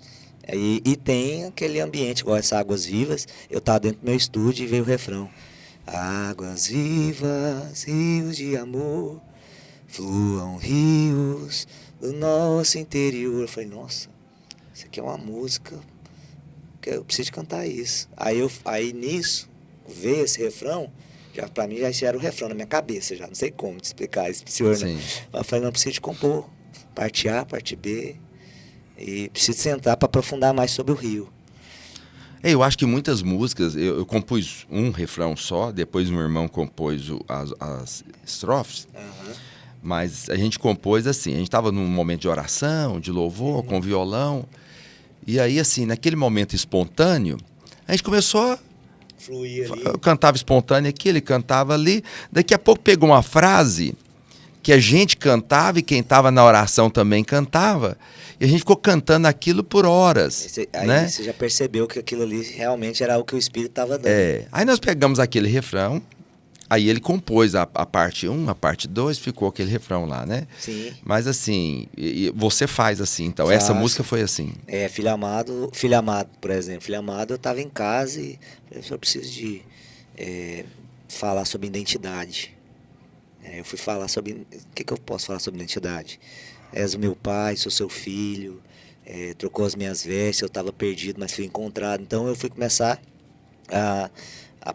E tem aquele ambiente, igual essa Águas Vivas, eu tava dentro do meu estúdio e veio o refrão. Águas vivas, rios de amor, fluam rios do nosso interior. Eu falei, nossa, isso aqui é uma música que eu preciso cantar isso. Aí nisso, veio esse refrão, já pra mim já era o refrão na minha cabeça, já não sei como te explicar isso pro senhor, né? Eu falei, não, preciso de compor, parte A, parte B, e preciso sentar para aprofundar mais sobre o rio. Eu acho que muitas músicas, eu compus um refrão só, depois meu irmão compôs as estrofes, mas a gente compôs assim, a gente estava num momento de oração, de louvor, com violão, e aí assim, naquele momento espontâneo, a gente começou a fluir ali. Eu cantava espontâneo aqui, ele cantava ali, daqui a pouco pegou uma frase que a gente cantava e quem estava na oração também cantava, e a gente ficou cantando aquilo por horas. Aí você já percebeu que aquilo ali realmente era o que o Espírito estava dando. Aí nós pegamos aquele refrão, aí ele compôs a parte 1, a parte 2, ficou aquele refrão lá, né? Sim. Mas assim, você faz assim, então, Faço. essa música foi assim. Filho Amado, por exemplo, Filho Amado, eu estava em casa e eu preciso de falar sobre identidade. Eu fui falar sobre... O que eu posso falar sobre identidade? És o meu pai, sou seu filho, trocou as minhas vestes, eu estava perdido, mas fui encontrado. Então eu fui começar a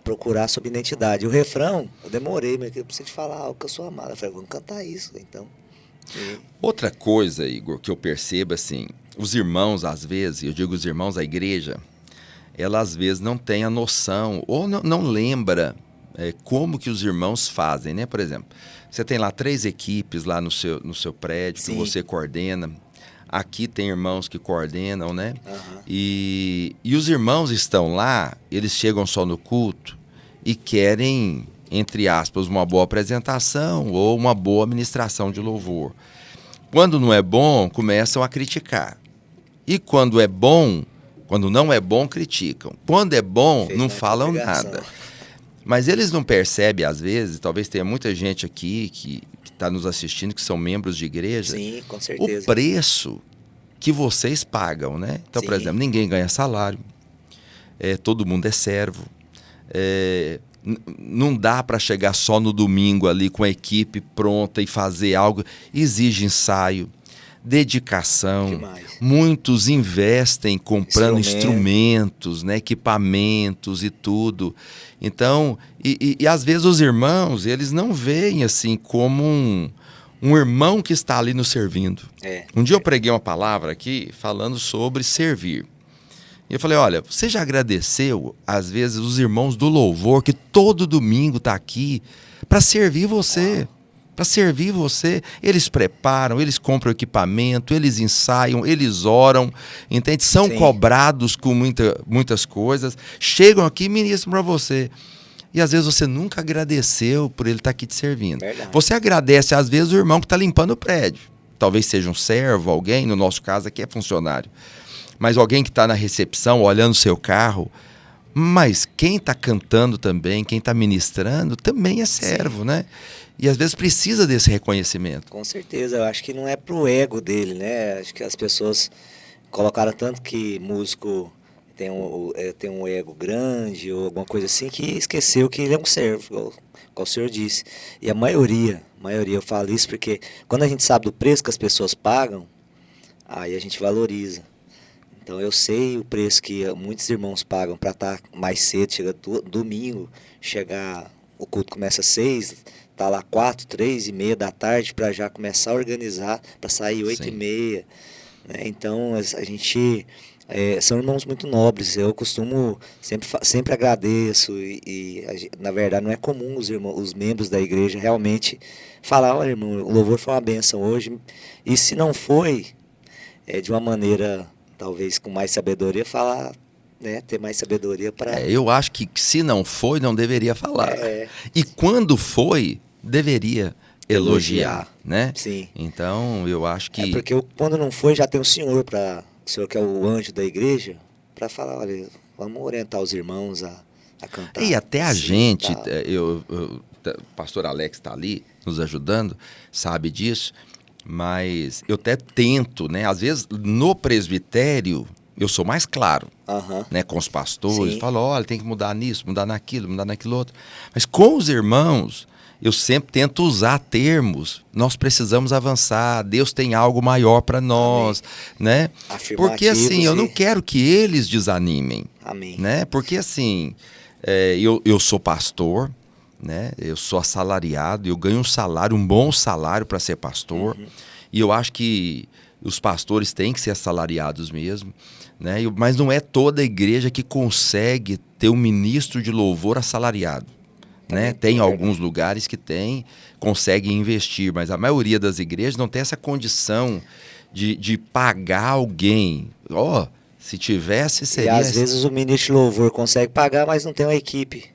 procurar sobre identidade. O refrão, eu demorei, mas eu preciso te falar algo que eu sou amado. Eu falei, vamos cantar isso, então. Outra coisa, Igor, que eu percebo, assim, os irmãos, às vezes, eu digo os irmãos da igreja, ela às vezes não tem a noção, ou não lembra como que os irmãos fazem, né? Por exemplo, você tem lá 3 equipes lá no seu prédio, Sim. que você coordena. Aqui tem irmãos que coordenam, né? E os irmãos estão lá, eles chegam só no culto e querem, entre aspas, uma boa apresentação ou uma boa ministração de louvor. Quando não é bom, começam a criticar. E quando é bom, quando não é bom, criticam. Quando é bom, não falam nada. Mas eles não percebem, às vezes, talvez tenha muita gente aqui que está nos assistindo, que são membros de igreja. Sim, com certeza. O preço que vocês pagam, né? Então, Sim. por exemplo, ninguém ganha salário, todo mundo é servo. Não dá para chegar só no domingo ali com a equipe pronta e fazer algo. Exige ensaio, dedicação. Muitos investem comprando instrumentos, né, equipamentos e tudo. Então, e às vezes os irmãos, eles não veem assim como um irmão que está ali nos servindo. Um dia eu preguei uma palavra aqui falando sobre servir. E eu falei, olha, você já agradeceu, às vezes, os irmãos do louvor que todo domingo está aqui para servir você? Para servir você, eles preparam, eles compram equipamento, eles ensaiam, eles oram, entende? São cobrados com muitas coisas, chegam aqui e ministram para você. E às vezes você nunca agradeceu por ele estar aqui te servindo. Verdade. Você agradece, às vezes, o irmão que está limpando o prédio. Talvez seja um servo, alguém, no nosso caso aqui é funcionário. Mas alguém que está na recepção, olhando o seu carro. Mas quem está cantando também, quem está ministrando, também é servo, né? E às vezes precisa desse reconhecimento. Com certeza, eu acho que não é pro ego dele, né? Acho que as pessoas colocaram tanto que músico tem um ego grande ou alguma coisa assim, que esqueceu que ele é um servo, igual o senhor disse. E a maioria, eu falo isso porque quando a gente sabe do preço que as pessoas pagam, aí a gente valoriza. Então eu sei o preço que muitos irmãos pagam para estar mais cedo, chega domingo, o culto começa às 6, tá lá 4, 3 e meia da tarde para já começar a organizar, para sair 8 e meia. Né? Então a gente... são irmãos muito nobres, eu costumo, sempre agradeço na verdade não é comum os membros da igreja realmente falar, olha irmão, o louvor foi uma bênção hoje, e se não foi, de uma maneira talvez com mais sabedoria, falar, né, ter mais sabedoria para... eu acho que se não foi, não deveria falar. E quando foi, deveria elogiar, né? Sim. Então eu acho que... porque quando não foi, já tem o senhor o senhor que é o anjo da igreja, para falar, olha, vamos orientar os irmãos a cantar. E até a gente, o pastor Alex está ali nos ajudando, sabe disso. Mas eu até tento, né? Às vezes, no presbitério, eu sou mais claro, né? Com os pastores, falo, olha, tem que mudar nisso, mudar naquilo outro. Mas com os irmãos, eu sempre tento usar termos. Nós precisamos avançar, Deus tem algo maior para nós, né? Porque assim, eu não quero que eles desanimem, né? Porque assim, eu sou pastor, né? Eu sou assalariado, eu ganho um salário, um bom salário para ser pastor, e eu acho que os pastores têm que ser assalariados mesmo, né? Mas não é toda a igreja que consegue ter um ministro de louvor assalariado, né? Tem alguns lugares que conseguem investir, mas a maioria das igrejas não tem essa condição de pagar alguém. Se tivesse, seria... E às vezes o ministro de louvor consegue pagar, mas não tem uma equipe.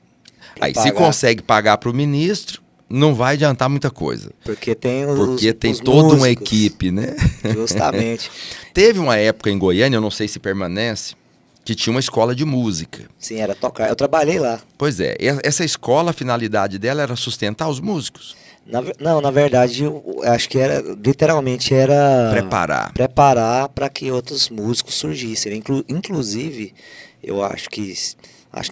Aí, se consegue pagar para o ministro, não vai adiantar muita coisa. Porque tem os toda uma equipe, né? Justamente. Teve uma época em Goiânia, eu não sei se permanece, que tinha uma escola de música. Sim, era tocar. Eu trabalhei lá. Pois é. Essa escola, a finalidade dela era sustentar os músicos? Na verdade, eu acho que literalmente era... Preparar para que outros músicos surgissem. Inclusive, eu acho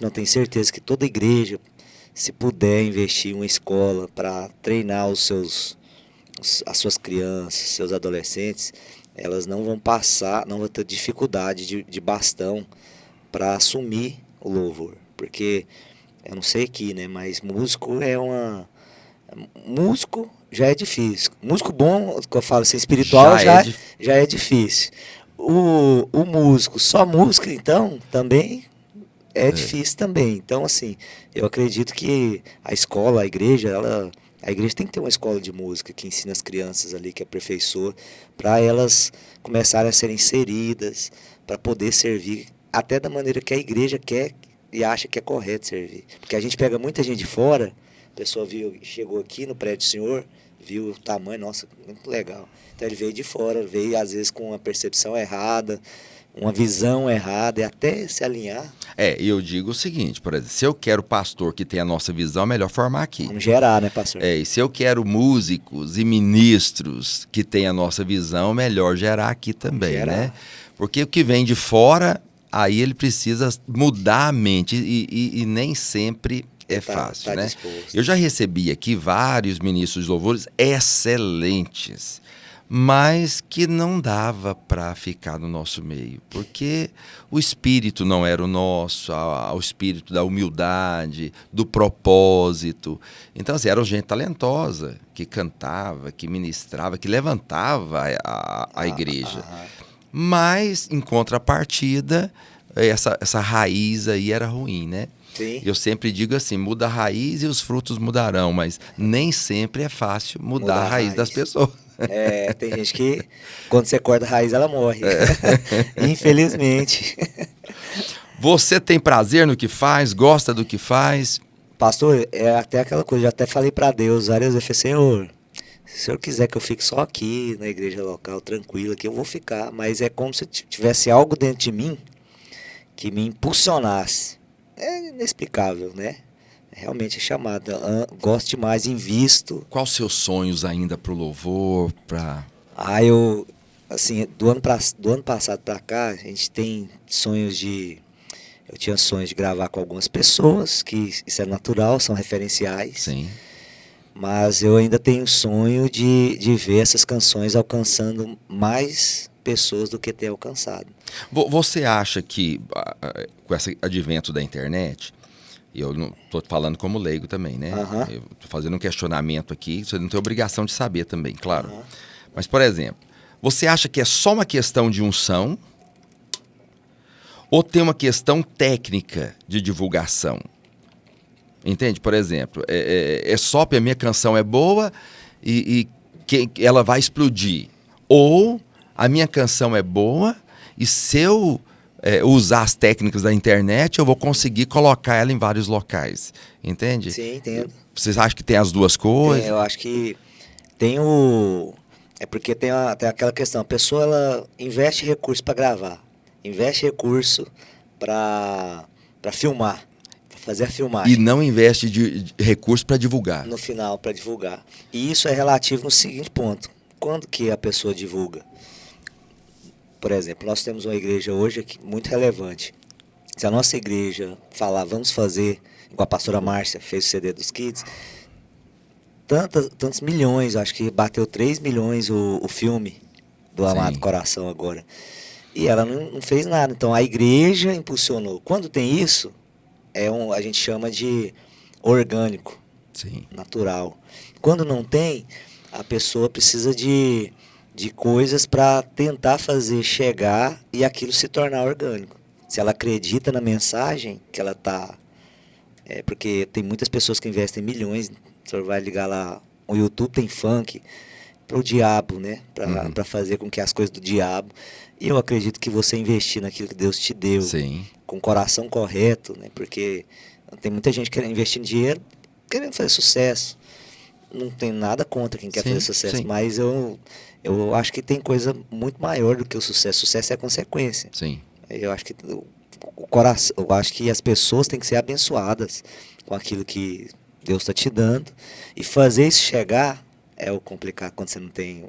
não tenho certeza que toda igreja, se puder investir em uma escola para treinar as suas crianças, seus adolescentes, elas não vão ter dificuldade de bastão para assumir o louvor. Porque, eu não sei aqui, né, mas músico já é difícil. Músico bom, que eu falo assim, espiritual, já é difícil. O músico, só música, então, também... É difícil também. Então, assim, eu acredito que a igreja tem que ter uma escola de música que ensina as crianças ali, que aperfeiçoa, para elas começarem a ser inseridas, para poder servir até da maneira que a igreja quer e acha que é correto servir. Porque a gente pega muita gente de fora, a pessoa chegou aqui no prédio do senhor, viu o tamanho, nossa, muito legal. Então ele veio de fora, veio às vezes com uma percepção errada, uma visão errada, e até se alinhar. Eu digo o seguinte, por exemplo, se eu quero pastor que tenha a nossa visão, é melhor formar aqui. Vamos gerar, né, pastor? E se eu quero músicos e ministros que tenham a nossa visão, melhor gerar aqui também, né? Porque o que vem de fora, aí ele precisa mudar a mente e nem sempre é fácil, né? Disposto. Eu já recebi aqui vários ministros de louvores excelentes, mas que não dava para ficar no nosso meio, porque o espírito não era o nosso, o espírito da humildade, do propósito. Então, assim, era gente talentosa, que cantava, que ministrava, que levantava a igreja. Mas, em contrapartida, essa raiz aí era ruim, né? Sim. Eu sempre digo assim, muda a raiz e os frutos mudarão, mas nem sempre é fácil mudar a raiz das pessoas. Tem gente que, quando você corta a raiz, ela morre. Infelizmente. Você tem prazer no que faz? Gosta do que faz? Pastor, é até aquela coisa, eu até falei para Deus várias vezes, Senhor, se o Senhor quiser que eu fique só aqui na igreja local, tranquilo, aqui eu vou ficar. Mas é como se tivesse algo dentro de mim que me impulsionasse. É inexplicável, né? Realmente é chamado. Gosto demais, invisto. Quais os seus sonhos ainda pro louvor? Eu, assim, do ano passado para cá, a gente tem sonhos eu tinha sonhos de gravar com algumas pessoas, que isso é natural, são referenciais. Sim. Mas eu ainda tenho sonho de ver essas canções alcançando mais pessoas do que tem alcançado. Você acha que, com esse advento da internet, eu não estou falando como leigo também, né? Eu estou fazendo um questionamento aqui, você não tem obrigação de saber também, claro. Mas, por exemplo, você acha que é só uma questão de unção ou tem uma questão técnica de divulgação? Entende? Por exemplo, é só porque a minha canção é boa e que ela vai explodir. Ou a minha canção é boa e se eu usar as técnicas da internet, eu vou conseguir colocar ela em vários locais. Entende? Sim, entendo. Vocês acham que tem as duas coisas? Eu acho que tem É porque tem aquela questão, a pessoa ela investe recurso para gravar, investe recurso para filmar, para fazer a filmagem. E não investe de recurso para divulgar. No final, para divulgar. E isso é relativo no seguinte ponto. quando que a pessoa divulga? Por exemplo, nós temos uma igreja hoje aqui muito relevante. Se a nossa igreja falar, vamos fazer, igual a pastora Márcia fez o CD dos Kids, tantos milhões, acho que bateu 3 milhões o filme do Amado Coração agora. E ela não fez nada. Então a igreja impulsionou. Quando tem isso, a gente chama de orgânico, natural. Quando não tem, a pessoa precisa de coisas para tentar fazer chegar e aquilo se tornar orgânico. Se ela acredita na mensagem que ela está... porque tem muitas pessoas que investem milhões. O senhor vai ligar lá, o YouTube tem funk para o diabo, né? Para fazer com que as coisas do diabo... E eu acredito que você investir naquilo que Deus te deu, com o coração correto, né? Porque tem muita gente querendo investir dinheiro, querendo fazer sucesso. Não tem nada contra quem quer fazer sucesso, mas eu acho que tem coisa muito maior do que o sucesso. O sucesso é a consequência. Eu acho que o coração, eu acho que as pessoas têm que ser abençoadas com aquilo que Deus está te dando. E fazer isso chegar é o complicado quando você não tem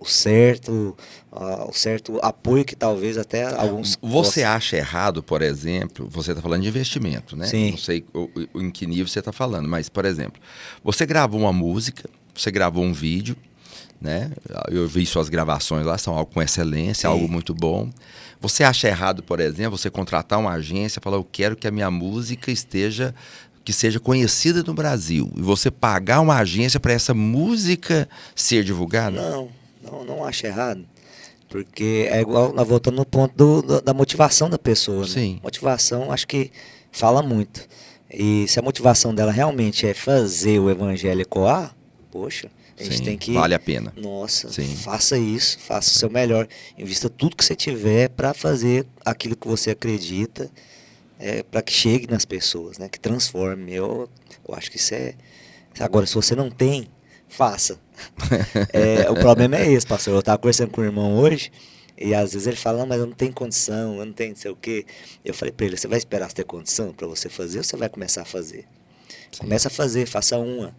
o certo apoio que talvez até alguns... Você acha errado, por exemplo, você está falando de investimento, né? Não sei em que nível você está falando, mas, por exemplo, você gravou uma música, você gravou um vídeo, né? Eu vi suas gravações lá, são algo com excelência, algo muito bom. Você acha errado, por exemplo, você contratar uma agência e falar, eu quero que a minha música que seja conhecida no Brasil, e você pagar uma agência para essa música ser divulgada? Não acho errado, porque é igual, nós voltamos no ponto da motivação da pessoa, né? Motivação, acho que fala muito, e se a motivação dela realmente é fazer o evangelho ecoar, poxa, a gente tem que... Vale a pena. Nossa, faça isso, faça o seu melhor, invista tudo que você tiver para fazer aquilo que você acredita, para que chegue nas pessoas, né? Que transforme. Eu acho que isso é... Agora, se você não tem, faça. O problema é esse, pastor. Eu estava conversando com o irmão hoje, e às vezes ele fala, não, mas eu não tenho condição, eu não tenho não sei o quê. Eu falei para ele, você vai esperar você ter condição para você fazer, ou você vai começar a fazer? Começa a fazer, faça uma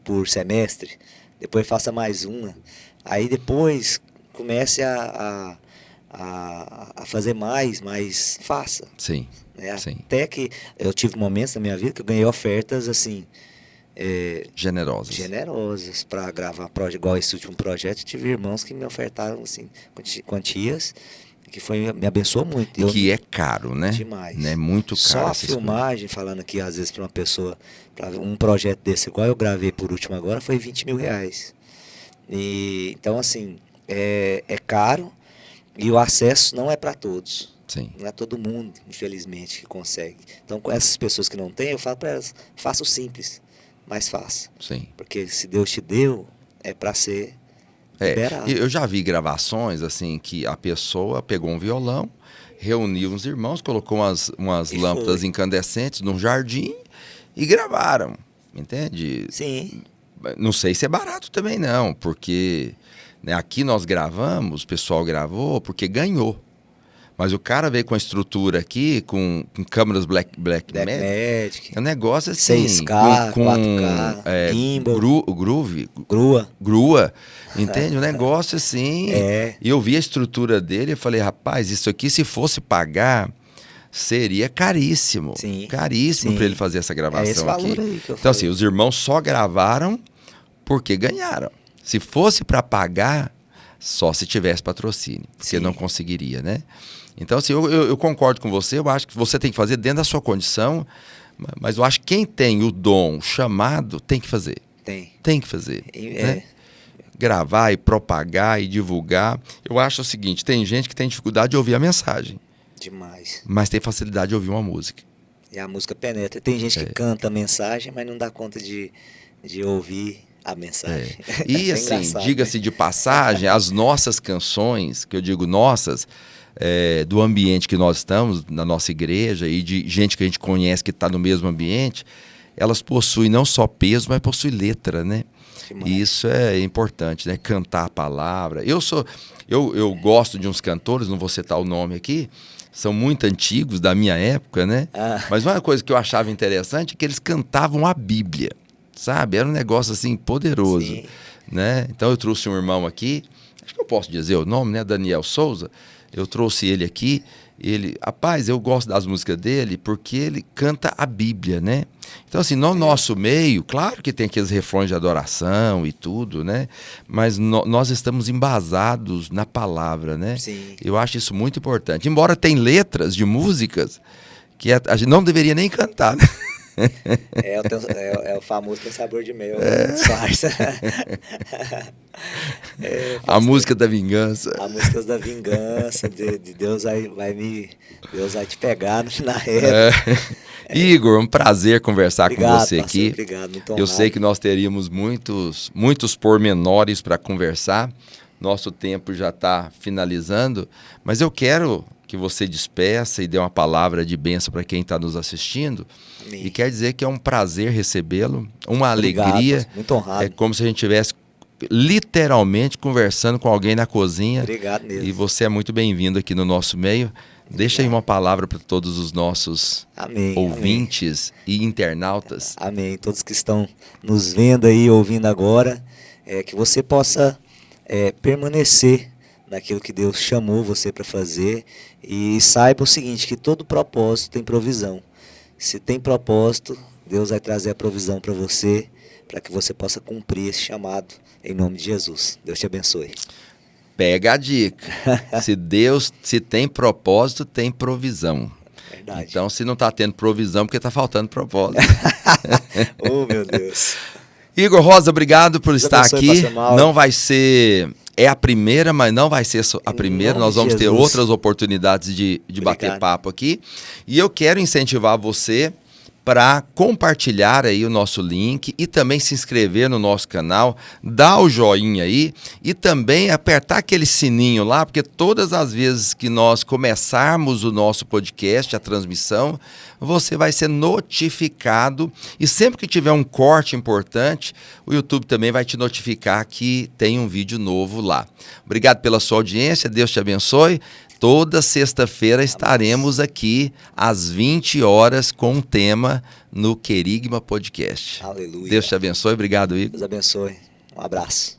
por semestre, depois faça mais uma. Aí depois comece a fazer mais, mas faça. Até que eu tive momentos na minha vida que eu ganhei ofertas assim, generosas para gravar igual esse último projeto. Tive irmãos que me ofertaram assim quantias que me abençoou muito. Que é caro, né? Demais. Né? Muito caro. Só a filmagem, falando aqui às vezes para uma pessoa, para um projeto desse igual eu gravei por último agora, foi R$20 mil. E então assim, é caro. E o acesso não é para todos. Não é todo mundo, infelizmente, que consegue. Então, com essas pessoas que não têm, eu falo para elas, faça o simples, mas faça. Porque se Deus te deu, é para ser liberado. Eu já vi gravações, assim, que a pessoa pegou um violão, reuniu uns irmãos, colocou umas lâmpadas incandescentes num jardim e gravaram, entende? Não sei se é barato também não, porque... Aqui nós gravamos, o pessoal gravou porque ganhou. Mas o cara veio com a estrutura aqui, com câmeras Black Magic. É um negócio assim. 6K, 4K, gimbal. Grua. Entende? Um negócio assim. E eu vi a estrutura dele e falei, rapaz, isso aqui se fosse pagar, seria caríssimo. Caríssimo para ele fazer essa gravação aqui. Então assim, os irmãos só gravaram porque ganharam. Se fosse para pagar, só se tivesse patrocínio, porque não conseguiria, né? Então, assim, eu concordo com você, eu acho que você tem que fazer dentro da sua condição, mas eu acho que quem tem o dom, o chamado, tem que fazer. Tem que fazer. Né? Gravar e propagar e divulgar. Eu acho o seguinte, tem gente que tem dificuldade de ouvir a mensagem. Demais. Mas tem facilidade de ouvir uma música. E a música penetra. Tem gente que canta a mensagem, mas não dá conta de ouvir a mensagem. E assim, diga-se de passagem, as nossas canções, que eu digo nossas, do ambiente que nós estamos, na nossa igreja, e de gente que a gente conhece que está no mesmo ambiente, elas possuem não só peso, mas possuem letra, né? E isso é importante, né? Cantar a palavra. Eu gosto de uns cantores, não vou citar o nome aqui, são muito antigos, da minha época, né? Mas uma coisa que eu achava interessante é que eles cantavam a Bíblia. sabe? Era um negócio assim poderoso, Sim. né? Então eu trouxe um irmão aqui, acho que eu posso dizer o nome, né? Daniel Souza. Eu trouxe ele aqui. Rapaz, eu gosto das músicas dele porque ele canta a Bíblia, né? Então, assim, no nosso meio, claro que tem aqueles refrões de adoração e tudo, né? Mas nós estamos embasados na palavra, né? Sim. Eu acho isso muito importante. Embora tem letras de músicas que a gente não deveria nem cantar, né? É o famoso Tem Sabor de Mel, disfarça. A música da vingança. A música da vingança, de Deus Deus vai te pegar na reta. Igor, um prazer conversar com você aqui. Obrigado, muito Eu honrado. sei que nós teríamos muitos pormenores para conversar. Nosso tempo já está finalizando, mas eu quero que você despeça e dê uma palavra de bênção para quem está nos assistindo. Amém. E quer dizer que é um prazer recebê-lo, uma Obrigado, alegria. muito honrado. É como se a gente estivesse literalmente conversando com alguém na cozinha. Obrigado mesmo. E você é muito bem-vindo aqui no nosso meio. Deixa aí uma palavra para todos os nossos ouvintes e internautas. Amém. Todos que estão nos vendo aí, ouvindo agora, que você possa permanecer naquilo que Deus chamou você para fazer e saiba o seguinte, que todo propósito tem provisão. Se tem propósito, Deus vai trazer a provisão para você, para que você possa cumprir esse chamado em nome de Jesus. Deus te abençoe. Pega a dica. Se tem propósito, tem provisão. Verdade. Então, se não está tendo provisão, porque está faltando propósito. Oh, meu Deus. Igor Rosa, obrigado por estar aqui. Não vai ser... É a primeira, mas não vai ser a primeira. Nós vamos ter outras oportunidades de bater papo aqui. E eu quero incentivar você para compartilhar aí o nosso link e também se inscrever no nosso canal, dar o joinha aí e também apertar aquele sininho lá, porque todas as vezes que nós começarmos o nosso podcast, a transmissão, você vai ser notificado e sempre que tiver um corte importante, o YouTube também vai te notificar que tem um vídeo novo lá. Obrigado pela sua audiência, Deus te abençoe. Toda sexta-feira estaremos aqui às 20 horas com um tema no Querigma Podcast. Aleluia. Deus te abençoe. Obrigado, Igor. Deus abençoe. Um abraço.